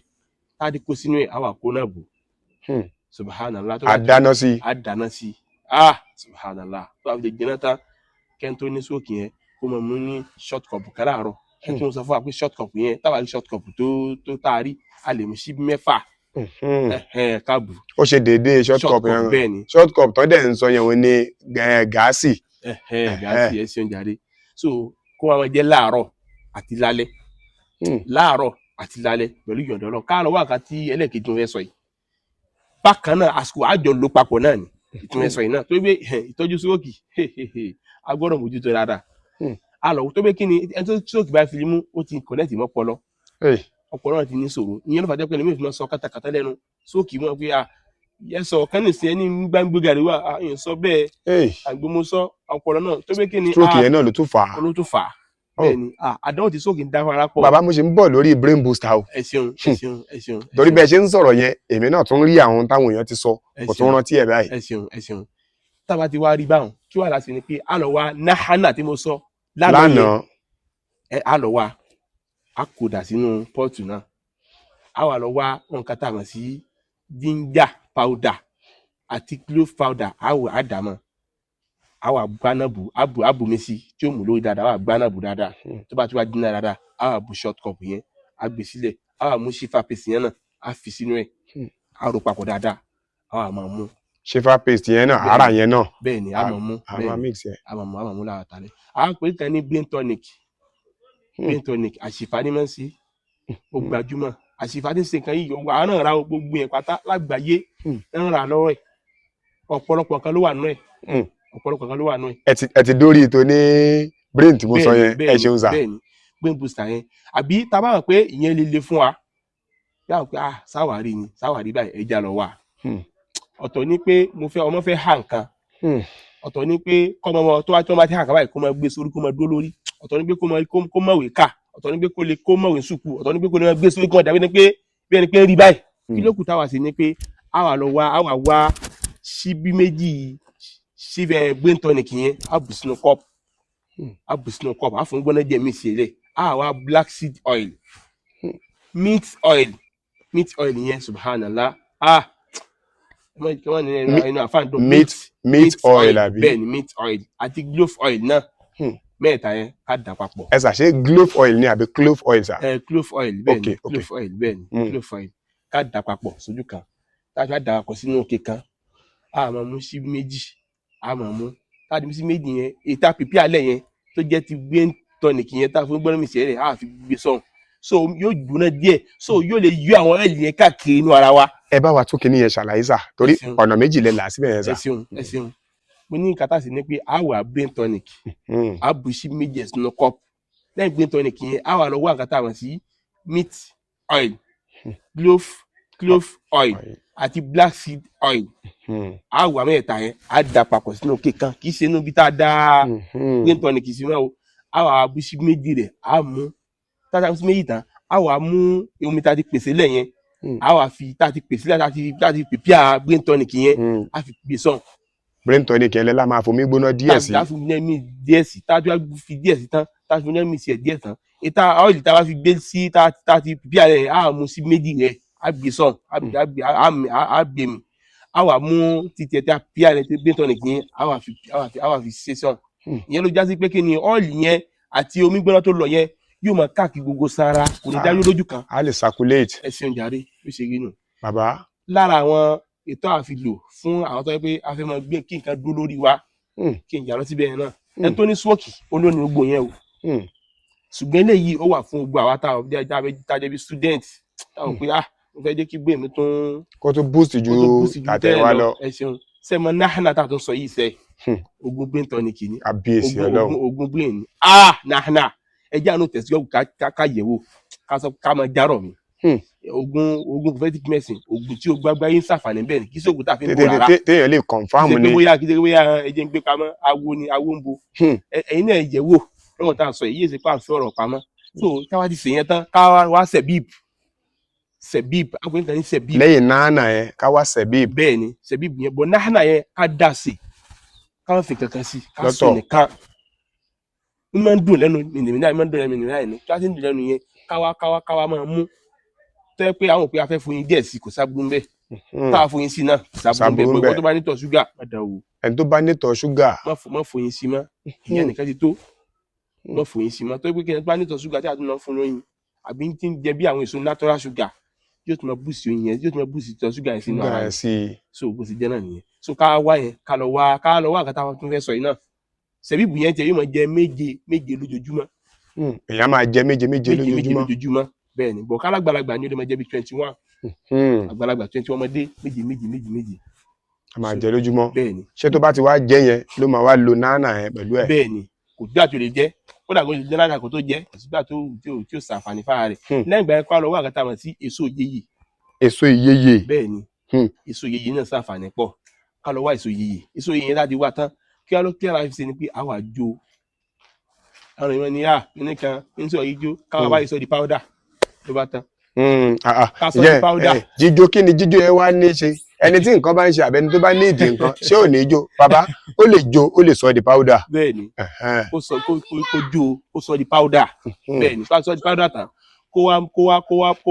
tá a di kó sínú ẹ̀ a wà kó náà bò subhanallah. àdáná sí. Subhanallah tó a fi lè jẹná tán kẹ́ńtó ní sóòkì yẹn kó mọ̀ mú ní short cup kan láàárọ̀ ẹ̀ tí mo sọ fún wa pé short cup yẹn táwa rí short cup tó tá a rí a lè mú síbí 6 káàbù. ó ṣe déédéé short cup yẹn bẹ́ẹ̀ ni short cup tó dẹ̀ ń sọ yẹn wọ́n ní gáàsì. gáàsì ẹ̀ ṣeun jáde so kó wọn jẹ́ láàárọ̀ àti lálẹ́ pẹ̀lú ìyọ̀dọ̀ náà káàlọ́ wákàtí ẹlẹ́ẹ̀kejì tó fẹ́ sọ yìí bákan náà àsìkò àjọ ló papọ̀ náà ni ìtumọ̀ ẹ̀sọ̀ yìí náà tó gbé ìtọ́jú sóòkì a gbọ́dọ̀ mójútó dáadáa alọ̀ tó gbé kí ni ẹni tó sóòkì bá fi mú ó ti kọ̀nẹ́ẹ̀tì mọ́ ọpọlọ ọpọlọ náà ti ní ṣòro ìyẹn ló fà jẹ́ pé ẹlòmíì fi máa sọ kátàkátà lẹ́nu sóòkì mọ́ pé yẹsọ kánìsì ẹni gbàngbé gàrí wà èèyàn sọ bẹ́ẹ̀ àgbémọ́sọ ọpọlọ náà tó gbé kí ni stroke yẹn náà ló tún fà á bẹ́ẹ̀ ni àdánwò tí sóòkì ń dá fara pọ̀. bàbá mo ṣe ń bọ̀ lórí brain booster o. ẹ ṣeun. torí bẹ́ẹ̀ ṣe ń sọ̀rọ̀ yẹn èmi náà tún rí àwọn táwọn èèyàn ti sọ kò tún rántí ẹ̀ báyìí. ẹ ṣeun tába ti wá rí báwọn kí wàá láti ní pé a lọ wá nahana tí mo sọ lánàá a lọ wá a kò dà sínú pọ́ọ̀tù náà a wà lọ wá nǹkan tá a mọ̀ sí ginger powder àti clove powder a dà mọ́ a wà gbaná bu abùmí sí tí ó mú lórí dáadáa a wà gbaná bu dáadáa tó bá ti wá dínà dáadáa a wà bu short cup yẹn a gbé sílẹ̀ a wà mú shifa paste yẹn náà a fi sínú ẹ̀ a rò papọ̀ dáadáa a wà máa mú. shifa paste yẹn náà ara yẹn náà. bẹ́ẹ̀ ni a máa mú a máa mix yẹn. a máa mú lára tálẹ̀ a pè é kan ní brain tonic àṣìfà ní mọ̀ sí ó gbajúmọ̀ àṣìfà ní sèkàn yìí yọ̀wọ̀ àwọn náà ra gbogbo yẹn pátá lágbàáyé ń ra lọ́wọ́ ẹ̀ ọ̀pọ̀lọpọ̀ kan ló wà nú ẹ̀. ẹ ti dórí ètò ní brain tí mo sọ yẹn ẹ ṣeun sá. bẹ́ẹ̀ni brain booster yẹn àbí tá a bá mọ̀ pé ìyẹn lè le fún wa yàrá pé sáwàrí báyìí ẹja lọ wà. ọ̀tọ̀ ni pé ọmọ fẹ́ hà nǹkan ọ̀tọ̀ ni pé kọ́mọ tó wá ti hà nǹkan báyìí kó máa gbé sórí kó máa dúró lórí ọ̀tọ̀ ni pé kó mọ̀wé kà ọ̀tọ̀ ni pé kó mọ̀wé sùkú ọ̀tọ̀ ni pé kó lè máa gbé sórí kó máa dàbí ẹni pé rí báyìí kí ló kù táwa sí ni pé àwa wá síbí méjì síbẹ̀ brain tonic yẹn a bù sínú cup a fún gbọ́dọ̀ jẹ́ mí sí ilé a wá black seed oil meat oil yẹn subhanallah meat oil àbí bẹ́ẹ̀ ni meat oil àti clove oil náà mẹ́ta yẹn ká dà papọ̀. ẹ sà ṣe clove oil ni àbí clove oil sà. Clove oil bẹ́ẹ̀ ni Okay, okay. clove oil bẹ́ẹ̀ ni clove oil ká dà papọ̀ sójú kan tájú á dà papọ̀ sínú òkè kan a máa mú sí méjì a máa mú tájú mú sí méjì yẹn ètò pípí alẹ́ yẹn tó jẹ́ ti green tonic yẹn tá a fún gbọ́dọ̀ mi sẹ́rẹ̀ a fi gbé sọ̀hún so yóò gbóná díẹ̀ so yóò lè yọ àwọn ọ́ìlì yẹn káàkiri inú ara wa. ẹ bá wa tún kíní yẹn ṣàlàyé sà torí ṣeun. ọ̀nà méjì lẹ là síbẹ̀ yẹn sà. ẹ ṣeun mo ní nǹkan tá a sì ní pé a wà brain tonic a bù sí méjì sínú cup lẹ́yìn brain tonic yẹn a wà lọ wá nǹkan tá a mọ̀ sí meat oil clove oil àti black seed oil a wà mẹ́ta yẹn a dà papọ̀ sínú òkè kan kì í ṣe inú bí tá a dá brain tonic sí mọ́ o a wà bù sí méjì rẹ̀ a mú tá a bù sí méjì tán a wà mú omi tá a ti pèsè lẹ́yìn a wà fi tá a ti pèsè lẹ́yìn tá a ti pèpìà brain tonic yẹn a fi gbé sọ̀n. brain tonic yẹn lẹ́la máa fomi gbóná díẹ̀ sí. tá a fi ní díẹ̀ sí tá a fi díẹ̀ sí tán tá a fi ní sí ẹ̀ díẹ̀ tán ìta ọ́ìlì tá a bá fi gbé sí tá a ti pèpìà rẹ̀ a mú sí méjì rẹ̀ a gbé sọ̀n a gbé mi a wà mú títí ẹ̀ tá a pèpìà rẹ̀ brain tonic yẹn a wà fi ṣe sọ̀n ìyẹn ló jásí pé kí ni ọ́ìlì yẹn àti omi gbóná tó lọ yẹn yóò máa káàkiri gbogbo sára kò ní dájú lójú kan. a lè circulate. ẹ ṣeun jàre ló ṣe rí nù. bàbá. lára àwọn ètò àfilò fún àwọn tó yẹ pé a fẹ́ máa gbé kí nǹkan dúró lórí wa kí n jà lọ síbẹ̀ yẹn náà ẹni tó ní stroke olóòní gbogbo yẹn o ṣùgbọ́n eléyìí ó wà fún gbogbo àwa táwọn tájẹ́ bí student táwọn pé mo fẹ́ jẹ́ kí gbé mi tún. kó tó boost ju tàtẹ̀wá lọ. ẹ ṣeun sẹ́mo náhánà tá a tún sọ yìí sẹ́ ogun brain tonic ni àbíyèsí Ọlọ́run ogun brain ni náhánà ẹjẹ́ àánú tẹ̀síwájú ká yẹ̀wò ká máa járọ̀ mi. ogun prophetic medicine ogun tí o gbàgbá yín ṣàǹfààní bẹ́ẹ̀ ni kí sóògùn tá a fi ń bọ̀ rárá. téèyàn lè confam ni. kí ṣe bóyá ẹjẹ ń gbé pamọ́ awo ni awo ń bo. ẹ̀yin náà yẹ̀wò lọ́wọ́ tá a sọ èyí ṣe pà ń fi ọ̀rọ̀ pamọ́. so káwá ti sèyẹn tán káwá wá sẹ̀bíìb agbóyin kan ní sẹ̀bíìb. lẹ́yìn náà yẹn káwá sẹ̀bíìb. bẹ́ẹ̀ ni sẹ̀bíìb yẹn bọ̀ náà yẹn ká dà sí káwá fi kankan sí ká sọ nìkan n máa ń dùn lẹ́nu mìnìmìnà máa ń dùn lẹ́nu mìnìmìnà yẹn tí wọ́n ti ń dùn lẹ́nu yẹn káwá máa mú tó yẹ pé àwọn òpin afẹ́ fún yín díẹ̀ sí kò sábúrú ńbẹ̀ káwá fún yín sí náà kò sábúrú ńbẹ̀ bọ́ tó bá nítọ̀ ṣúgà má dà wò. ẹni tó bá nítọ̀ ṣúgà. má fún yín sí mọ́ ìyẹn nìkan ti tó má fún yín sí mọ́ tó yẹ pé kí ẹni tó bá nítọ̀ ṣúgà tí a tún lọ fún lóyún àbí tí ń jẹ bí àwọn èso natural sugar yóò tún máa búùsì oyin yẹn yóò tún máa búùsì tọ̀ ṣúgà yẹn sínú ara yẹn so bó ti jẹ́ náà nìyẹn so ká wá yẹn ká lọ wá àkàtà wọn tún fẹ́ sọ yìí náà sẹ̀bíìbù yẹn tiẹ̀ yóò máa jẹ méje lójoojúmọ́. èèyàn máa jẹ méje lójoojúmọ́ bẹ́ẹ̀ ni bọ̀ kálágbàlagbà ni ó lè máa jẹ bí 21 àgbàlagbà 21 ọmọdé méje. a máa jẹ lójúmọ́. bẹ́ẹ̀ ni ṣé tó bá ti wá jẹ yẹn ló máa wá lo nánà yẹn pẹ̀lú ẹ̀. bẹ́ẹ̀ ni kò dígbà tó lè jẹ́ ó dàgbà tó lè jẹ́ náà kò tó jẹ́ kò sígbà tó tí ó ṣàǹfààní fára rẹ̀ lẹ́yìn ìgbà yẹn kó lọ wá àkàtà wọn sí èso ìyeyè. èso ìyeyè. bẹ́ẹ̀ ni èso ìyeyè náà ṣàǹfààní pọ̀ ká lọ wá èso ìyeyè yẹn láti wá tán kí wọ́n lọ kí ara fi ṣe ni pé àwọn àjò àwọn èèyàn ní nìkan ń sọ yìí jó káwọn bá yìí sọ di powder ló bá tán. ká sọ di powder. jíjó kí ni jíjó yẹn wá ní í ṣe ẹni tí nǹkan bá ń ṣe àbẹni tó bá ní ìdí nǹkan ṣé ò ní jó bàbá ó lè jó ó lè sọ di powder. bẹ́ẹ̀ni kó jó kó sọ di powder bẹ́ẹ̀ni kó sọ di powder tán kó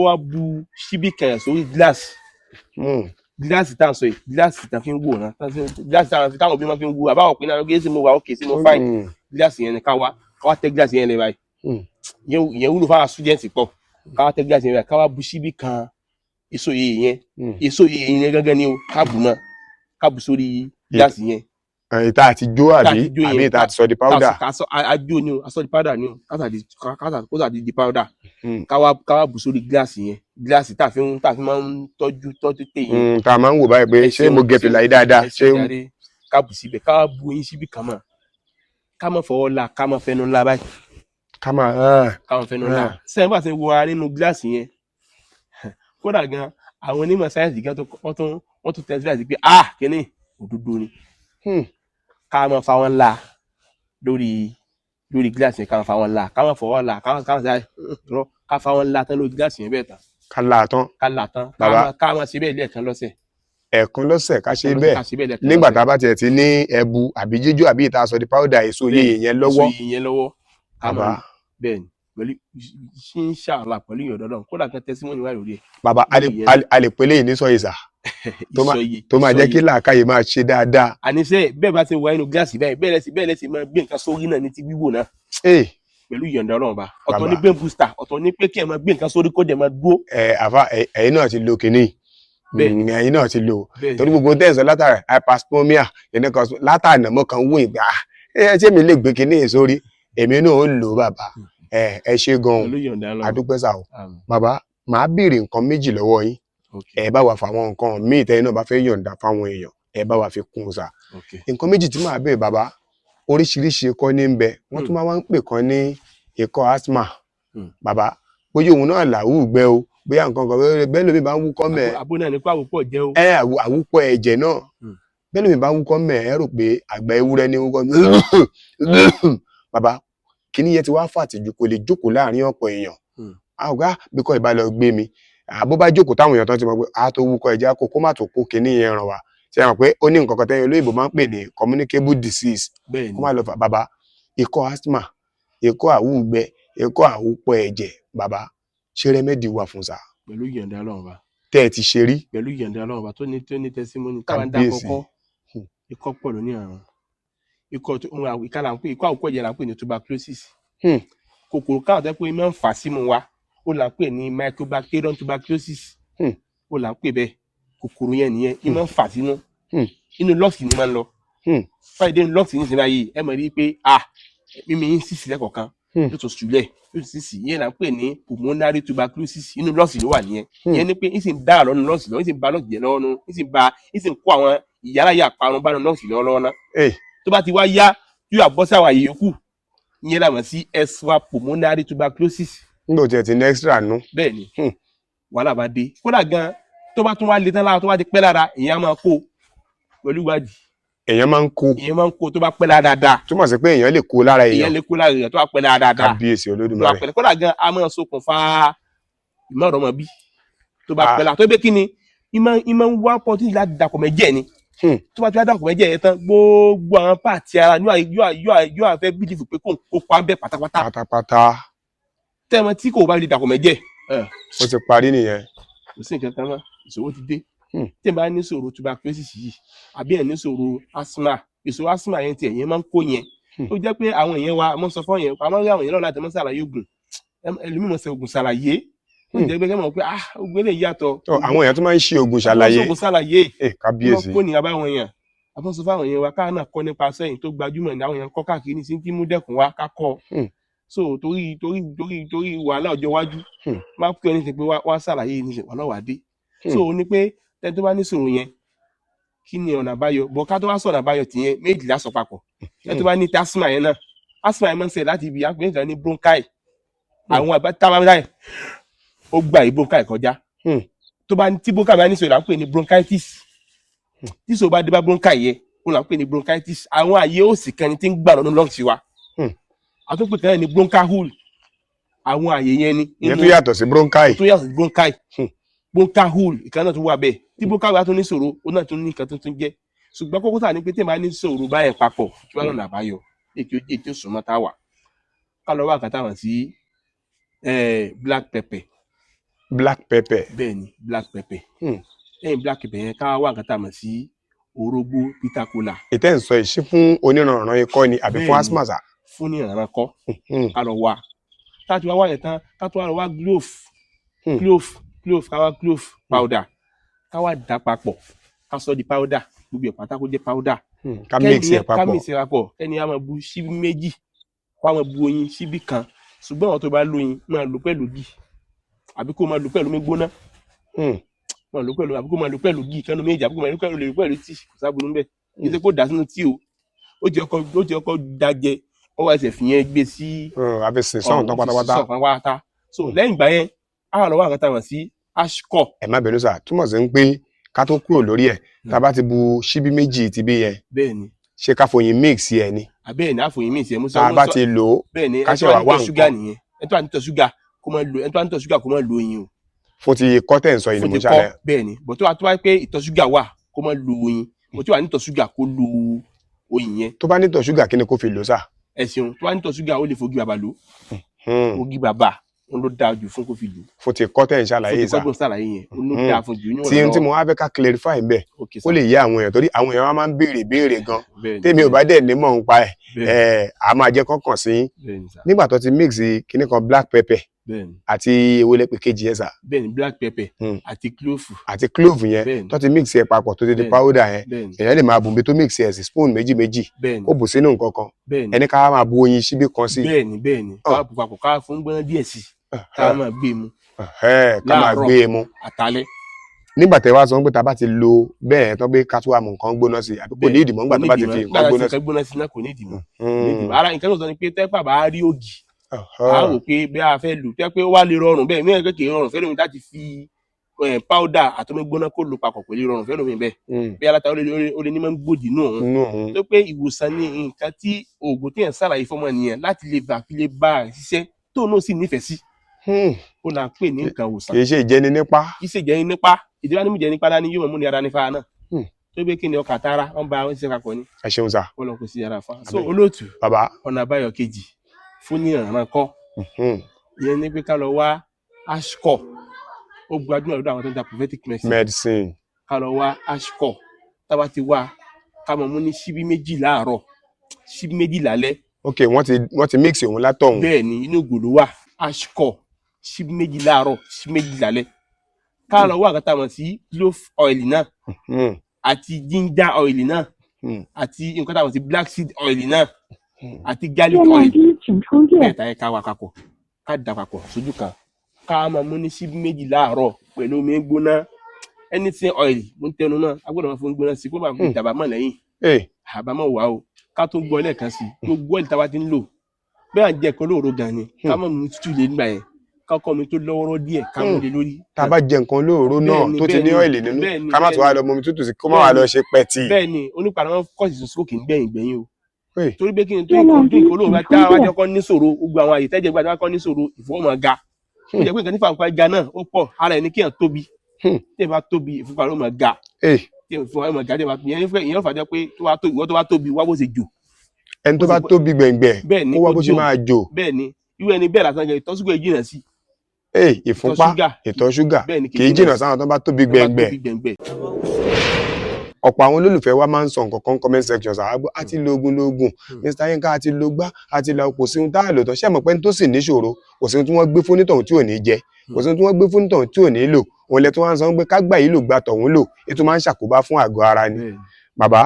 wá bu ṣíbí kẹyàn sórí gíláàsì gíláàsì tá à ń sọ yìí gíláàsì tá a fi ń wò náà gíláàsì táwọn òbí máa fi ń wo àbáwọ̀ pé náà gẹ́gẹ́ sí mo wà ókè sí mo fáìn gíláàsì yẹn ni ká wá tẹ gíláàsì yẹn lẹ báyìí ìyẹn wúlò fáwọn students pọ̀ ká wá tẹ gíláàsì yẹn báyìí ká wá bu ṣíbí kan èso yìí yẹn gángan ni o ká bù mọ́ ká bù sórí gíláàsì yẹn. ìta àti jó àbí ìta àti sọ di powder. àjò ni o àsọ di powder ni o kó sà di powder ká wá bù sórí gíláàsì yẹn gíláàsì tá a fi máa ń tọ́jú tè yẹn. tá a máa ń wò báyìí pé ṣé mo gẹ fìlà yìí dáadáa ṣé. ká bù síbẹ̀ ká bu eyín síbí kan mọ̀ ká má fọwọ́ la ká má fẹnu la báyìí. ká má fẹnu la sẹ́yìn bá ṣe wọ ara nínú gíláàsì yẹn kódà gan àwọn onímọ̀ sáyẹ́ǹsì gan wọ́n tún tẹ̀síwájú sí pé kíní òdodo ni ká má fa wọn la lórí gíláàsì yẹn ká má fa wọn la ká má fọwọ́ la ká fa wọn la tán lórí gíláàsì yẹn bẹ́ẹ̀ tán. ká la tán ká má ṣe bẹ́ẹ̀ lẹ́ẹ̀kan lọ́sẹ̀. ẹ̀ẹ̀kan lọ́sẹ̀ ká ṣe bẹ́ẹ̀ nígbà tá a bá tiẹ̀ ti ní ẹbu àbí jíjó àbí ìta sọ di powder èso yìí yẹn lọ́wọ́ ká má bẹ́ẹ̀ ni pẹ̀lú inshallah pẹ̀lú ìyọ̀dọ̀ náà kódà kan testimony wà lórí ẹ̀. bàbá a lè pèlè yìí ní sọ ìsà tó máa jẹ́ kí làákàyè máa ṣe dáadáa. àníṣe bẹ́ẹ̀ bá ti wà nínú gíláàsì báyìí bẹ́ẹ̀ lẹ́sìn máa gbé nǹkan sórí náà ní ti wíwò náà pẹ̀lú ìyọ̀ǹda Ọlọ́run ba ọ̀tọ̀ ní brain booster ọ̀tọ̀ ní pé kí ẹ máa gbé nǹkan sórí kó dẹ̀ máa dúró. Àfa ẹ̀yin náà ti lo kìíní ẹ̀yin náà ti lo torí gbogbo tẹ̀sán látara hyperspomia ẹ̀yin kan látara nàmọ́ kan wó ìgbà ṣé mi lè gbé kìíní sórí èmi náà ó lò bàbá ẹ ṣe gan-an adúpẹ́ sà o bàbá màá béèrè nǹkan méjì lọ́wọ́ yín ẹ bá wa fáwọn nǹkan míì tẹ́yìn náà bá fẹ́ yọ̀ǹda fáwọn èèyàn ẹ bá wa fi kún un sà nǹkan méjì tí màá béèrè bàbá oríṣiríṣi ikọ́ ní ń bẹ wọ́n tún máa ń pè kan ní ikọ́ asthma bàbá bóyá òun náà làwù gbẹ o bóyá nǹkan kan bẹ́ẹ̀ lómi bá ń wúkọ́ mẹ́ àbó náà nípa àwùpọ̀ jẹ́ o àwùpọ̀ ẹ̀jẹ̀ náà bẹ́ẹ̀ lómi bá ń wúkọ́ mẹ́ ẹ rò pé àgbà ewúrẹ́ ní wúkọ́ bàbá kíní yẹn ti wá fàtìjú kò lè jókòó láàrin ọ̀pọ̀ èèyàn àwùgá bíkọ́ ìbálẹ̀ gbé mi àbó bá jókòó táwọn èèyàn tán ti mọ̀ pé a tó wúkọ́ ẹ̀jẹ̀ kó má tó kó kíní yẹn ràn wá ṣe mọ̀ pé ó ní nǹkan kan tẹ́yìn olóyìnbó máa ń pè ní communicable disease kó má lọ fà bàbá ikọ́ asthma ikọ́ àwùgbẹ ikọ́ àwùpọ̀ ẹ̀jẹ̀ bàbá ṣé rẹ́mẹ́dì wà fún sa. pẹ̀lú ìyọ̀ǹda Ọlọ́run ba. tẹ́ ẹ ti ṣe rí. pẹ̀lú ìyọ̀ǹda Ọlọ́run ba tó ní tẹsímọ́nì táwọn dá kọ́kọ́ ikọ́ pọ̀ lóní àrùn ikọ́ àwùpọ̀ ẹ̀jẹ̀ là ń pè ní tuberculosis. kòkòrò káwọn tẹ́ pé máa ń fà símú wa ó là ń pè ní mycobacterium tuberculosis ó là ń pè bẹ́ẹ̀ kòkòrò yẹn nìyẹn ní máa ń fà sínú inú lọ́ọ̀sì ni máa ń lọ fáìdé lọ́ọ̀sì ní ìsinmi ayé ẹ mọ̀ rí pé mímí yín sì sílẹ̀ kọ̀ọ̀kan yóò tó sùlẹ̀ yóò sì sí yẹn là ń pè ní pulmonary tuberculosis inú lọ́ọ̀sì ló wà nìyẹn ìyẹn ni pé ń sì ń dá àlọ́ nu lọ́ọ̀sì lọ́wọ́ ń sì ń ba lọ́ọ̀sì jẹ́ lọ́wọ́ nu ń sì ń kó àwọn ìyáráyà parun bá nu lọ́ọ̀sì lọ́wọ́ náà tó bá ti wá yá yóò àbọ̀ sí àwọn àyè yòókù ìyẹn làwọn sí extra pulmonary tuberculosis. nígbà tí ẹ ti ní extra nù. bẹ́ẹ̀ ni wàhálà bá dé kódà gan tó bá tún wá le tán lára tó bá ti pẹ́ lára èèyàn máa kó pẹ̀lú ìwádìí. èèyàn máa ń kó tó bá pẹ́ lára dáadáa. túmọ̀ sí pé èèyàn lè kó lára èèyàn. èèyàn lè kó lára èèyàn tó bá pẹ́ lára dáadáa. kábíyèsí Olódùmarè. kódà gan a máa ṣokùnfà ìmọ̀ràn bí tó bá pẹ́ lára tó bẹ́ kí ni ìmọ̀ ń wá pọ̀ tí ìlà dàpọ̀ mẹ́jẹ̀ ni. tó bá ti wá dàpọ̀ mẹ́jẹ̀ yẹn tán gbogbo àwọn pààtì ara yóò àfẹ́ bílífù pé kó pa bẹ́ẹ̀ pátápátá. pátápátá. tẹ́ẹ̀mọ tí kò bá lè dàpọ̀ mẹ́jẹ̀. ó ti parí nìyẹn. kò sí nǹkan kan mọ́ ìṣòro ti dé tí ẹ bá ní ìṣòro tuberculosis yìí àbí ẹ ní ìṣòro asthma ìṣòro asthma yẹn tiẹ̀ yẹn máa ń kó yẹn ó jẹ́ pé àwọn èèyàn wa mọ́ sọ fún yẹn àmọ́ rí àwọn èèyàn náà láti mọ́ ṣàlàyé oògùn ẹlòmíì mọ́ ṣe oògùn ṣàlàyé ó jẹ́ pé kẹ́mọ̀ pé oògùn eléyìí yàtọ̀. àwọn èèyàn tó máa ń ṣe oògùn ṣàlàyé kábíyèsí kó ní abáwọn èèyàn àbọ̀ sọ fáwọn èèyàn wa káà náà kọ́ nípa sẹ́yìn tó gbajúmọ̀ ní àwọn èèyàn kọ́ káàkiri ní sí kí mú dẹ́kun wa ká kọ́ so torí wàhálà ọjọ́ iwájú máa pè ní ti pé wá ṣàlàyé ní wàhálà wà dé so ó ní pé tẹ́ni tó bá ní sòrò yẹn kí ni ọ̀nà àbáyọ bọ̀ ká tó wá sọ̀nà àbáyọ tìyẹn méjìlá sọ papọ̀ tẹ́ni tó bá ní asthma yẹn náà asthma yẹn máa ń ṣe láti ibi àpè nǹkan ní bronchi àwọn àbátámáyà ó gbà yí bronchi kọjá tó bá tí bronchi bá ní sòrò à ń pè ní bronchitis tí sòrò bá dé bá bronchi yẹn ó là ń pè ní bronchitis àwọn àyè òsì kan ní tí ń gbà lọ́nà lọ́ọ̀sì wa àtúnpè kan ní bronchial hole àwọn àyè yẹn ni. ìyẹn tó yàtọ̀ sí bronchi. tó yàtọ̀ sí bronchi bronchial hole ìkan náà tó wà bẹ́ẹ̀ tí bronchial bá tún ní ṣòro ó náà tún ní nǹkan tó tún jẹ́ ṣùgbọ́n kókó tà ní pé tí ẹ máa ní ṣòro báyẹn papọ̀ tí wọ́n lọ́nà àbáyọ ètò ìsúnmọ́ tá a wà ká lọ wá àkàtà wọn sí black pepper. black pepper. bẹ́ẹ̀ ni black pepper. lẹ́yìn black pepper yẹn ká wá àkàtà wọn sí orógbó bitter kola. ìtẹ́ ń sọ ìṣí fún onírànràn ikọ́ ni àbí fún asthma sà. fún onírànràn kọ́ ká lọ wá tá a ti wá wá yẹn tán ká tó wá lọ wá clove káwá clove powder káwá dà papọ̀ ká sọ di powder gbogbo ẹ̀ pátá kó jẹ́ powder ká mix ẹ̀ papọ̀ ká mix ẹ̀ papọ̀ ẹni a máa bu ṣíbí méjì wá máa bu oyin ṣíbí kan ṣùgbọ́n àwọn tó bá lóyin máa lò pẹ̀lú gì àbí kó máa lò pẹ̀lú mi gbóná máa lò pẹ̀lú àbí kó máa lò pẹ̀lú gì kánú méjì àbí kó máa lò pẹ̀lú tíì kò sábà nínú bẹ́ẹ̀ kí ṣe kó dà sínú tíì o ó ti ọkọ̀ dájẹ ó wá ẹsẹ̀ fìyẹn gbé sí àfẹsẹ̀ sọ̀rọ̀ tán pátápátá so lẹ́yìn ìgbà yẹn àwọn ọ̀rọ̀ wà kan táwọn sí ashcore. ẹ má bẹ̀rù sà túmọ̀ sí pé ká tó kúrò lórí ẹ̀ tá a bá ti bu ṣíbí méjì ti bí yẹn bẹ́ẹ̀ni ṣé ká fòyìn mix yẹn ni. bẹ́ẹ̀ni àfòyìn mix yẹn. tá a bá ti lò ó ká ṣe wà wá nǹkan. ẹni tó wà nítọ̀ ṣúgà kó máa lo ẹni tó wà nítọ̀ ṣúgà kó máa lo oyin o. fún ti kọ́tẹ̀ ń sọ yìí ni mo ṣàlẹ̀. bẹ́ẹ̀ni bọ̀ tó wà pé ìtọ̀ ṣúgà wà kó máa lo oyin bọ̀ tó wà nítọ̀ ṣúgà kó lo oyin yẹn. tó bá nítọ̀ ṣúgà kí ni kó fi lò sà. ẹ ṣeun tó bá nítọ̀ ṣúgà ó lè fogi bàbà lò. ogi bàbà òun ló dáa jù fún kó fi lò fún ti kọ́ tẹ̀ ń fún ṣàlàyé ti ìsà kọ́gbọ́n sàlàyé yẹn òun ló dáa fún jù ní tí n tí mo wá fẹ́ ká clarify ń bẹ̀ okay ó sir lè yé àwọn èèyàn torí àwọn èèyàn máa ń béèrè gan bẹ́ẹ̀ni tèmi ò bá dẹ̀ nímọ̀ ń pa ẹ̀ bẹ́ẹ̀ni a máa jẹ́ kọ́kàn sí yín bẹ́ẹ̀ni sir nígbà tó ti mix kinní kan black pepper bẹ́ẹ̀ni àti èwo lẹ́pẹ̀ kejì yẹn sà bẹ́ẹ̀ni black pepper àti clove àti clove yẹn bẹ́ẹ̀ni tó ti mix ẹ papọ̀ tó ti di Bẹ́ẹ̀ni. powder yẹn bẹ́ẹ̀ni èèyàn lè máa bùnbi tó mix ẹ sí spoon méjì bẹ́ẹ̀ni kó bù sínú nǹkan kan bẹ́ẹ̀ni ẹni ká máa bu oyin síbí kan sí bẹ́ẹ̀ni ká bù papọ̀ ká fún gbọ́n díẹ̀ sí ká máa gbé mu ká máa láàárọ̀. gbé e mu àtàlẹ́ nígbà tẹ́ wá sọ pé tá a bá ti lo bẹ́ẹ̀ tán pé ká tó wà mú nǹkan gbóná sí àbí kò ní ìdìmọ̀ nígbà tó bá ti fi nǹkan gbóná sí. gbóná sí náà kò ní ìdìmọ̀ ara nǹkan tó sọ ni pé tẹ́pà bá rí ògì a wò pé bí a fẹ́ lò tẹ́ pé ó wá lè rọrùn bẹ́ẹ̀ mí kékeré rọrùn fẹ́ lómi láti fi powder àtọ́mí gbóná kó lò papọ̀ pẹ̀lú rọrùn fẹ́ lómi bẹ́ẹ̀ bí aláta ó lè ní máa ń gbòdì nù ọ̀hún tó pé ìwòsàn ni nǹkan tí oògùn tí yẹn ṣàlàyé fọmọ nìyẹn láti lè bá fi lè bá a ṣiṣẹ́ tó náà sì nífẹ̀ẹ́ sí ó là ń pè ní nǹkan ìwòsàn kì í ṣe ìjẹni nípa kì í ṣe ìjẹni nípa ìdíwá ní ìjẹni nípa dání yóò mọ̀ mú ní ara nífa náà tó gbé kí ni ọkà tara wọn bá wọn ṣiṣẹ́ papọ̀ ni ẹ ṣeun sà wọn lọ kó sí ara fa so olóòtú bàbá ọ̀nà àbáyọ kejì fún ní ìrànràn kọ́ ìyẹn ní pé ká lọ wá ashkọ ó gbajúmọ̀ lọ́dọ̀ àwọn tó ń ta prophetic medicine ká lọ wá ashkọ tába ti wá ká mọ̀ mú ní ṣíbí méjì láàárọ̀ ṣíbí méjì lálẹ́ ok wọ́n ti mix òun látọ̀hún bẹ́ẹ̀ ni inú ògò ló wà ashkọ ṣíbí méjì láàárọ̀ ṣíbí méjì lálẹ́ ká lọ wá àkàtà mọ̀ sí clove oil náà àti ginger oil náà àti nǹkan táwọn sí black seed oil náà àti garlic oil mẹ́ta yẹn ká wá papọ̀ ká dà papọ̀ sójú kan ká máa mú ní ṣíbí méjì láàárọ̀ pẹ̀lú omi gbóná anything oil mo ń tẹnu náà a gbọ́dọ̀ máa fún gbóná sí kó máa fi dàbàmọ́ lẹ́yìn àbámọ̀ wà o ká tún gbọ́ lẹ́ẹ̀kan sí gbogbo ọ̀lì táwa ti ń lò bẹ́ẹ̀ à ń jẹ́ ẹ̀kọ́ lóòrò gan ni ká má mú tútù lé nígbà yẹn ká kọ́ mi tó lọ́wọ́rọ́ díẹ̀ ká mú lé lórí. tá a bá jẹ nǹkan olóòrò náà tó ti ní ọ́ìlì nínú ká má tó wá lọ mọ omi tútù sí kó má wá lọ ṣe pẹ̀tì. bẹ́ẹ̀ ni onípàdé wọn kọ́ ìsìn sókè ń gbẹ̀yìn o torí pé kí ni tó nǹkan olóòrò bá tá a wájọ kọ́ ní ṣòro gbogbo àwọn àyè tẹ́jẹ̀ gbàdá kọ́ ní ṣòro ìfowópamọ́ ga ó jẹ́ pé nǹkan nípa ga náà ó pọ̀ ara ẹ̀ ní kí ẹ̀ tóbi tí ẹ bá tóbi ìfowópamọ́ ga tí ìfowópamọ́ ga ìyẹn fàájọ pé ìwọ tó bá tóbi wá bó ṣe jò ẹni tó bá tóbi gbẹ̀ngbẹ̀ ó wá bó ṣe máa jò. bẹ́ẹ̀ ni irú ẹni bẹ́ẹ̀ lásán ìtọ̀ ṣúgà jìnnà sí. ìfúnpá ìtọ̀ ṣúgà kì í jìnnà sáwọn tó bá tóbi gbẹ̀ngbẹ̀. ọ̀pọ̀ àwọn olólùfẹ́ wa máa ń sọ nǹkan kan comment section ṣàgbọ́ àti lóògùn Mr. Yinka àti lógbá àti la kò sí ohun tá a lò tán ṣé àmọ́ pé ní tó sì níṣòro kò sí ohun tí wọ́n gbé fún nítọ̀hún tí ò ní jẹ kò sí ohun tí wọ́n gbé fún nítọ̀hún tí ò ní lò òun lẹ tó wá ń sọ pé ká gbà yìí lò gba tọ̀hún lò ètò máa ń ṣàkóbá fún àgọ́ ara ni. bàbá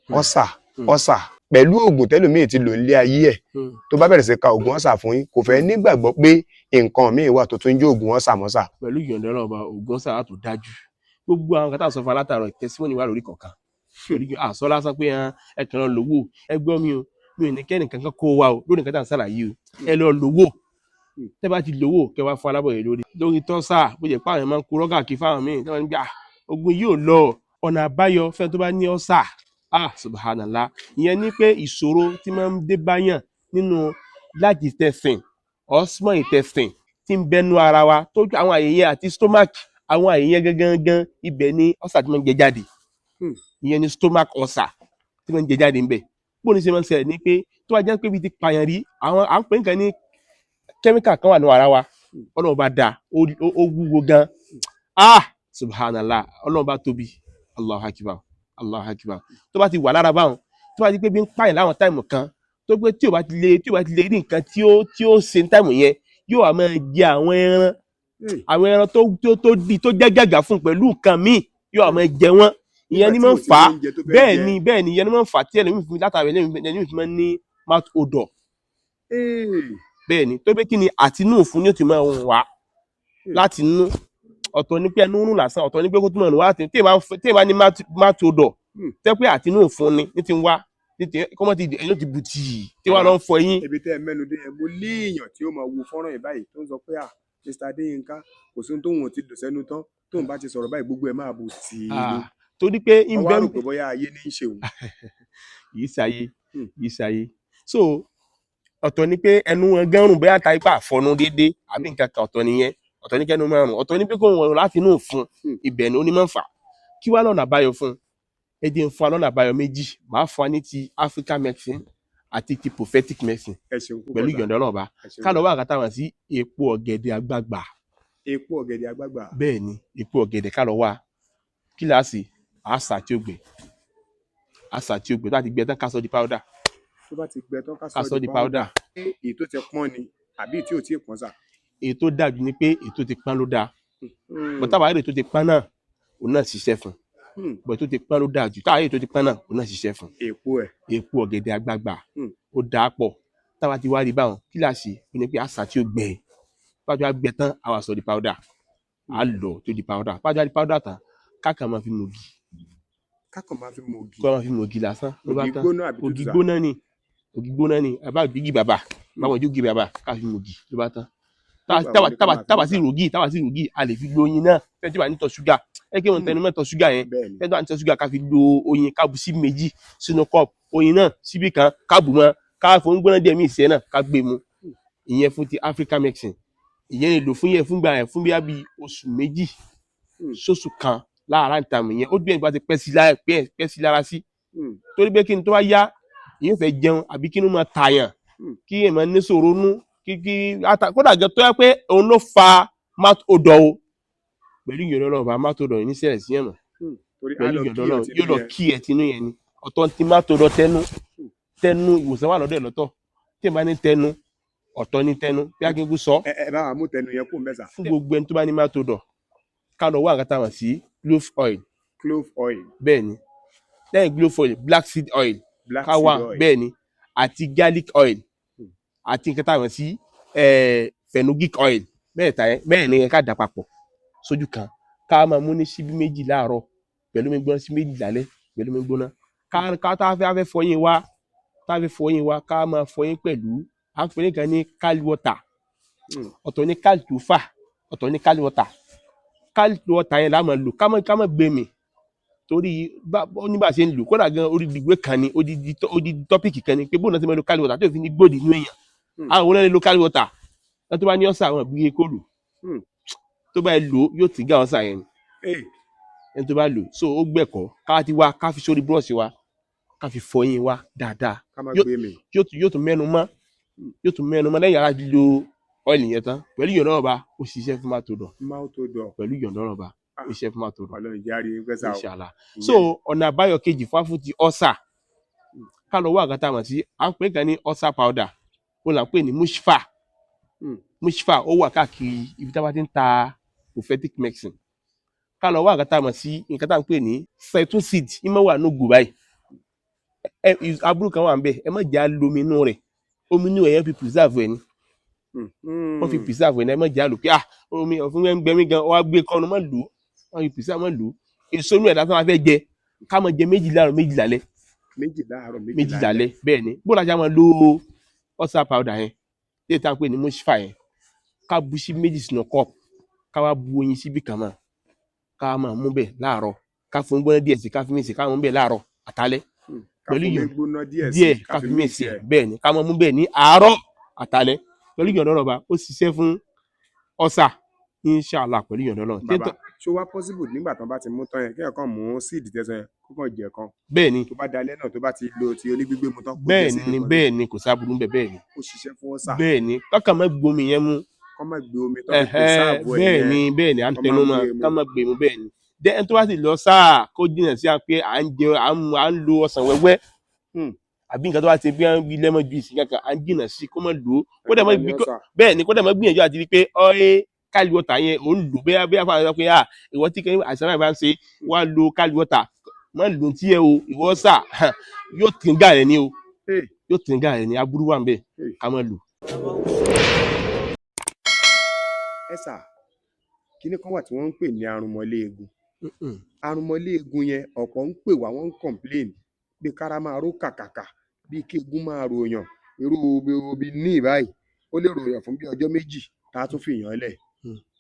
ọ̀sà pẹ̀lú oògùn tẹ́lòmíì ti lò nílé ayé ẹ̀ tó bá bẹ̀rẹ̀ sí ka oògùn ọ̀sà fún yín kò fẹ́ nígbàgbọ́ pé nǹkan míì wà tó tún jẹ́ oògùn ọ̀sà mọ́sà. pẹ̀lú ìyọ̀ǹda ọlọ́ọ̀bá oògùn ọ̀sà tó dájú gbogbo àwọn kan tá à sọ fún alátàrọ ìtẹsíwọ́n wà lórí kọ̀ọ̀kan àsọ lásán pé ẹ kàn lọ lówó ẹ gbọ́ mi o mi ò ní kẹ́ni kankan kó wa o lórí nǹkan tá à ń ṣàlàyé o ẹ lọ lówó tẹ́ bá ti lówó kẹ́ wá fún alábọ̀yẹ lórí tọ́sà bó jẹ́ páwọn máa ń kó rọ́gà kí fáwọn míì tí wọ́n ń gbà ogun yóò lọ ọ̀nà àbáyọ fẹ́ tó bá ní ọ̀sà subhanallah ìyẹn ní pé ìṣòro tí máa ń dé báyàn nínú láti tẹ̀sìn osmol intestine tí ń bẹnu ara wa tó àwọn àyè yẹn àti stomach àwọn àyè yẹn gangan ibẹ̀ ni ọ̀sà tí máa ń jẹ jáde ìyẹn ni stomach ulcer tí máa ń jẹ jáde ńbẹ̀ bó ní ṣe máa ń ṣẹlẹ̀ ní pé tó wá jẹ́ pé ibi ti pààyàn rí àwọn à ń pè nǹkan ní kẹ́míkà kan wà ní ara wa ọlọ́run bá dá ó wúwo gan subhanallah ọlọ́run bá tóbi Allahu akbar Allahu akbar tó bá ti wà lára báwọn tó bá ti pé bí ń pààyàn láwọn táìmù kan tó pé tí ò bá ti lè rí nǹkan tí ó ṣe ní táìmù yẹn yóò wá máa jẹ àwọn ẹran tó jẹ́ gàgà fún pẹ̀lú nǹkan míì yóò wá máa jẹ wọ́n ìyẹn ni máa ń fà á bẹ́ẹ̀ ni ìyẹn ni máa ń fà á tí ẹlẹ́mìí fún látàrí ẹlẹ́mìí fi máa ń ní mouth odor bẹ́ẹ̀ ni tó pé kí ni àtinú òfun ni ó ti máa ń wá láti inú ọ̀tọ̀ ní pé ẹnu rún lásán ọ̀tọ̀ ní pé kó tún mọ̀ wá tí ì bá ní mouth odor tẹ́ pé àtinú òfun ni ní ti ń wá kọ́mọ́ ti ẹ̀yìn ti bùtì tí wàá lọ ń fọ eyín. ibi tẹ́ ẹ mẹ́nu dé yẹn mo lé èèyàn tí ó máa wo fọ́nrán yìí báyìí tó ń sọ pé Mr. Adéyínká kò sí ohun tóun ò ti dò sẹ́nu tán tóun bá ti sọ̀rọ̀ báyìí gbogbo ẹ̀ máa bù tì í ni. torí pé ọwọ́ àrùn pé bóyá ayé ní í ṣe òun. yìí ṣayé so ọ̀tọ̀ ni pé ẹnu wọn gánrùn bóyá ta ipá àfọnú déédéé àbí nǹkan kan ọ̀tọ̀ nìyẹn ọ̀tọ̀ ní kẹ́nu márùn ọ̀tọ̀ ní pé kó wọn láti inú òfun ibẹ̀ ni ó ní máa ń fà kí wá lọ́nà àbáyọ fún ẹ jẹ́ ń fún wa lọ́nà àbáyọ méjì màá fún wa ní ti African medicine àti ti prophetic medicine ẹ ṣeun púpọ̀ pẹ̀lú sà. ìyọ̀ǹda Ọlọ́run ọba Ẹ ṣeun ká lọ sà. wá àkàtà wọn sí epo ọ̀gẹ̀dẹ̀ àgbagbà. Epo ọ̀gẹ̀dẹ̀ àgbagbà. bẹ́ẹ̀ ni epo ọ̀gẹ̀dẹ̀ ká lọ wá kí là á sì àṣà tí ó gbẹ tó bá ti gbẹ tán ká sọ di powder. Tó bá ti gbẹ tán ká sọ di powder. èyí tó ti pọ́n ni àbí tí ò tí ì pọ́n sà. èyí tó dájú ni pé èyí tó ti pọ́n ló dáa bọ́ táwa èrè tó ti pọ́n náà òun náà ṣiṣẹ́ fún bọ́ tó ti pọ́n ló dáa jù táwa èrè tó ti pọ́n náà òun náà ṣiṣẹ́ fún. epo ọ̀gẹ̀dẹ̀ àgbagbà ó dáa pọ̀ táwa ti wá rí báwọn kí là á ṣe ni pé àṣà tí ó gbẹ pàjọ àgbẹ tán àwa sọ di powder á lọ tó di powder pàjọ àdi powder tán káàkà máa fi mògì. Kákan máa fi mògì. kọ́ máa fi mògì lásán ló bá tán. gbóná àbí tútù ògì sà. gbóná ni àbá ògì bàbà báwọn ojú ògì bàbà ká fi mògì ló bá tán. táwa sí rògì a lè fi lo oyin náà fẹ́ẹ́ tí wàá ní tọ́ ṣúgà ẹ kí wọ́n tẹnu mọ́ tọ́ ṣúgà yẹn fẹ́ẹ́ tí wàá ní tọ́ ṣúgà ká fi lo oyin ká bu sí méjì sínú cup oyin náà síbí kan ká bù mọ́ ká fòun gbóná díẹ̀ míì sẹ́ náà ká gbé mu ìyẹn fún ti African medicine ìyẹn lè lò fún yẹn fún gbà yẹn fún bí oṣù méjì sóṣù kan láàárá ìtààmù yẹn ó dúpẹ́ nípa ti pẹ́ sí lára sí torí pé kí n tó wá yá ìyẹn fẹ́ jẹun àbí kí n máa tààyàn kí èèmọ̀ ní sòro nú kódà gẹ tó yẹ pé òun ló fa mouth odor o pẹ̀lú ìyọ̀dọ̀ náà bá mouth odor yìí ní sẹ̀rẹ̀ sí ẹ̀mọ̀ pẹ̀lú ìyọ̀dọ̀ náà yóò lọ kí ẹ̀ tinú yẹn ni ọ̀tọ̀ ti mouth odor tẹnu ìwòsàn wà lọ́dọ̀ ẹ̀ lọ́tọ̀ tí ẹ bá ní tẹnu ọ̀tọ̀ ní tẹnu bí akínkú sọ. ẹ bá wa mú tẹnu yẹn kó mẹ́sà. fún gbogbo ẹni tó bá ní mouth odor ká lọ wá nǹkan táwọn sí clove oil. clove oil. bẹ́ẹ̀ ni lẹ́yìn clove oil black seed oil ká wá bẹ́ẹ̀ ni àti garlic oil àti nǹkan táwọn sí fenugreek oil bẹ́ẹ̀ ni ká dà papọ̀ sójú kan ká máa mú ní síbí méjì láàárọ̀ pẹ̀lú mi gbóná sí méjì lálẹ́ pẹ̀lú mi gbóná ká tá a fẹ́ fọyín wa ká máa fọyín pẹ̀lú àpẹẹrẹ kan ní kali water ọ̀tọ̀ ní kali tó fà ọ̀tọ̀ ní kali water kali water yẹn la máa lò ká máa gbé mi torí oníbà ṣe ń lò kódà gan orí ìgbé kan ni odidi tọ́pìkì kan ni pé bóun náà ti máa lo kali water tó fi ní gbòdì inú èèyàn àwọn onílẹ̀ lo kali water wọn tó bá ní ọ̀sà àwọn ìgbé kó lò tó bá lò yóò ti gá ọ̀sà yẹn ẹni tó bá lò so ó gbẹ̀kọ́ ká ti wá ká fi sórí búrọ̀ṣì wa ká fi fọyín wa dáadáa yóò tún mẹ́nu mọ́ lẹ́yìn ara lo ọ́ìlì yẹn tán pẹ̀lú ìyọ̀nà ọba ó ṣiṣẹ́ fún mouth odor pẹ̀lú ìyọ̀nà ọba ó ṣiṣẹ́ fún mouth odor inshallah. So ọ̀nà àbáyọ kejì fún ti ọ̀sà ká lọ wá àgàtà mọ̀ sí à ń pè kan ní ọ̀sà powder ó là ń pè ní mushfa ó wà káàkiri ibi tí a bá ti ń ta prophetic medicine ká lọ wá àgàtà mọ̀ sí nǹkan tá à ń pè ní zaitun seed ìmọ̀ wà ní ògùn báyìí aburú kan wà ń bẹ ẹ má jà lómi inú rẹ̀ omi inú ẹ̀yẹ́ fi preserve ẹ̀ ni wọ́n fi preserve ẹ̀ ní ẹ má jà lò pé omi ọ̀fun ẹ̀ ń gbẹmí gan wọ́n á gbé kọ́nu má lò wọ́n fi preserve má lò èso inú ẹ̀dá tó máa fẹ́ jẹ ká máa jẹ méjì láàárọ̀ méjì lálẹ́ méjì lálẹ́ bẹ́ẹ̀ ni bó lajà máa lo ọ̀sà powder yẹn lè tá à ń pè ní mushfa yẹn ká bu sí méjì sínú cup ká wá bu oyin síbí kan mọ́ ká máa mú bẹ́ẹ̀ láàárọ̀ ká fún gbóná díẹ̀ sí ká fi mí sí ká mú bẹ́ẹ̀ láàárọ̀ àtàlẹ́ pẹ̀lú díẹ̀ ká fi mí sí bẹ́ẹ̀ ni ká máa mú bẹ́ẹ̀ ní àárọ̀ àtàlẹ́ pẹ̀lú ìyọ̀nà ọba ó ṣiṣẹ́ fún ọ̀sà inshallah pẹ̀lú ìyọ̀nà ọlọ́run. bàbá ṣó wá possible nígbà tán bá ti mú tán yẹn kí ẹ̀kan mú síìdì tẹ̀sán yẹn kó kàn jẹ kan. bẹ́ẹ̀ ni tó bá dalẹ́ náà tó bá ti lo ti onígbígbé mu tán. bẹ́ẹ̀ ni kò sábùrú bẹ́ẹ̀ ni. ó ṣiṣẹ́ fún ọ̀sà. bẹ́ẹ̀ ni kọ́kàn má gbomi yẹn mú. kọ́ má gbé omi tán fi pèsèàbò ẹ̀ yẹn. bẹ́ẹ̀ ni à ń tẹnu mọ́ kọ́ má gbé mu bẹ́ẹ̀ ni. ẹni tó bá sì lọ sáà kó jìnnà sí pé à ń lo ọsàn wẹ́wẹ́ àbí nǹkan tó bá ti bí lemon juice kankan à ń jìnnà sí kó má lò ó bẹ́ẹ̀ ni kó dẹ̀ má gbìyànjú àti rí pé kali water yẹn ò ń lò bẹ́ẹ̀ fún àwọn pé ìwọ tí àìsàn náà bá ń ṣe wá lo kali water má lò tí ẹ o ìwọ sà yóò tún gà rẹ ní o yóò tún gà rẹ ní aburú wà ń bẹ ká má lò. ẹ sà kíní kan wà tí wọ́n ń pè ní arúnmọléegun arúnmọléegun yẹn ọ̀pọ̀ ń pè wá wọ́n ń complain bí kára máa ró kàkàkà bí kéegun máa ròyàn irú obi ní ìbáyìí ó lè ròyàn fún bí ọjọ́ méjì tá a tún fi yàn lẹ̀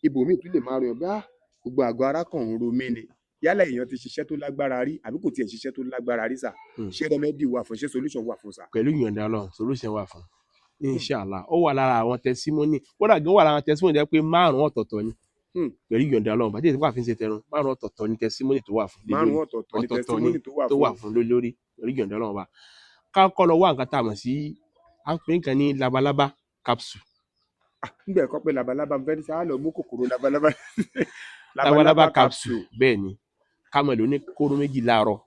ibòmíì tún lè máa ròyàn bá gbogbo àgọ́ ara kan ń ro mí ni yálà èèyàn ti ṣiṣẹ́ tó lágbára rí àbí kò tiẹ̀ ṣiṣẹ́ tó lágbára rí sà ṣé rẹmẹdì wà fún ṣé solution wà fún sà. pẹ̀lú ìyọ̀ǹda Ọlọ́run solution wà fún inshallah ó wà lára àwọn testimony kódà gan wà lára àwọn testimony jẹ́ pé 5 ọ̀tọ̀ọ̀tọ̀ ni pẹ̀lú ìyọ̀ǹda Ọlọ́run bàtí ìdíwà fi ń ṣe tẹnu 5 ọ̀tọ̀ọ̀tọ̀ ni testimony tó wà fún 5 ọ̀tọ̀ọ̀tọ̀ ni testimony tó wà fún lórí pẹ̀lú ìyọ̀ǹda Ọlọ́run wa ká kọ́ lọ wá nǹkan tá a mọ̀ sí à ń pè nǹkan ní labalábá capsule. nígbà ẹ̀kọ́ pé labalábá mo fẹ́ ní sáà lọ mú kòkòrò labalábá. Labalábá capsule bẹ́ẹ̀ ni ká mọ̀ lò ní kóró méjì láàárọ̀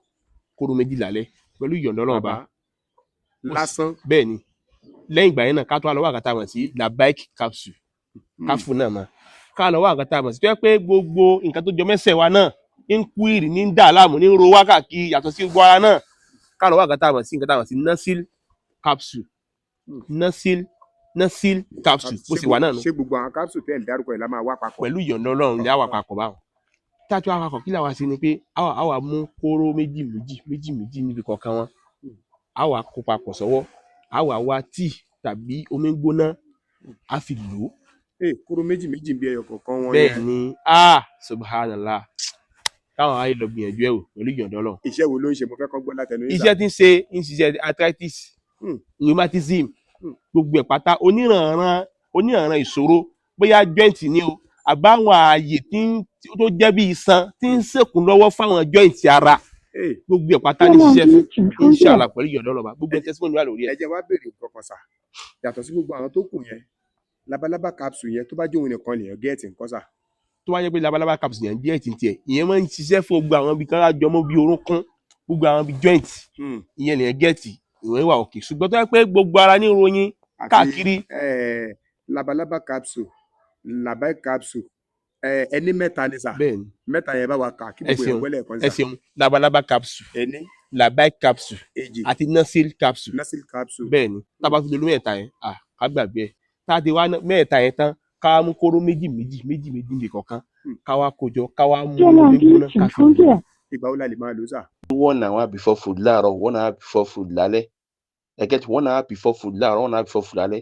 kóró méjì lálẹ́ pẹ̀lú ìyọ̀ǹda Ọlọ́run bá lásán. bẹ́ẹ̀ ni lẹ́yìn ìgbà yẹn náà ká tó wá lọ wá nǹkan tá a mọ̀ sí labaik capsule káfù náà mọ̀ ká lọ wá nǹkan tá a mọ̀ sí tó yẹ pé gbogbo nǹkan tó jọ mẹ́sẹ̀ wa náà ń kú ìrì ní ń dà láàmú ní ń ro wá káàkiri yàtọ̀ sí gbọ́ ara náà ká lọ wá nǹkan tá a mọ̀ sí nasil capsule nasil capsule bó sì wà náà nù ṣé gbogbo àwọn capsule tẹ́ ẹ̀ ń dárúkọ yìí la máa wá papọ̀. pẹ̀lú ìyọ̀ǹda Ọlọ́run ní àwa papọ̀ báwọn tájú awakọ̀ kí làwa ṣe ni pé àwa mú kóró méjì níbi kọ̀ọ̀kan wọn àwa kó papọ̀ sọ́wọ́ àwa wá tíì tàbí omi gbóná á fi lò ó. kóró méjì bí ẹyọ kọ̀ọ̀kan wọn bẹ́ẹ̀ ni subhanallah káwọn ayé lọ gbìyànjú ẹ̀ wò pẹ̀lú ìyọ̀ǹda Ọlọ́run. iṣẹ́ wo ló ń ṣe mo fẹ́ kọ́ gbọ́ látẹnu yín. iṣẹ́ tí ń ṣe ń ṣiṣẹ́ arthritis rheumatism gbogbo ẹ̀ pátá oníranran ìṣòro bóyá joint ni o àbáwọn ààyè tó jẹ́ bí iṣan tí ń ṣèkùn lọ́wọ́ fáwọn joint ara gbogbo ẹ̀ pátá ní ṣiṣẹ́ fún inshallah pẹ̀lú ìyọ̀ǹda Ọlọ́run gbogbo ẹ̀ tẹ́sí mọ́ níwá lórí ẹ̀. ẹ jẹ́ wá béèrè nǹkan sà yàtọ̀ sí gbogbo àwọn tó kù yẹn labalábá capsule yẹn tó bá jóun nìkan lèèyàn gẹ́ẹ̀tì nǹkan sà. tó wáyé pé labalábá capsule yẹn díẹ̀ tí ń tiẹ̀ ìyẹn máa ń ṣiṣẹ́ fún gbogbo àwọn ibi kan lájọmọ́ bí orúnkún gbogbo àwọn ibi joint ìyẹn lèèyàn gẹ́ẹ̀tì ìwọ̀n ìwà òkè ṣùgbọ́n tó yẹ pé gbogbo ara ní ìròyìn káàkiri. labalábá capsule labai capsule ẹni mẹ́ta ni sà. bẹ́ẹ̀ni mẹ́ta yẹn bá wa kà kí gbogbo yẹn wọlé ẹ̀kan sà. ẹ ṣeun labalábá capsule ẹni labai capsule àti nasil capsule. nasil capsule bẹ́ẹ̀ni tábà fi lórí mẹ́ta yẹn ká gbàgbé ẹ̀ tá a ti wá mẹ́ta yẹn tán ká mú kóró méjì níbi kọ̀ọ̀kan ká wá kójọ ká wá mú omi gbóná ká fi lò. ìgbà wo la lè máa lò sà. 1 hour before food láàárọ̀ 1 hour before food lálẹ́ ẹ get 1 hour before food láàárọ̀ 1 hour before food lálẹ́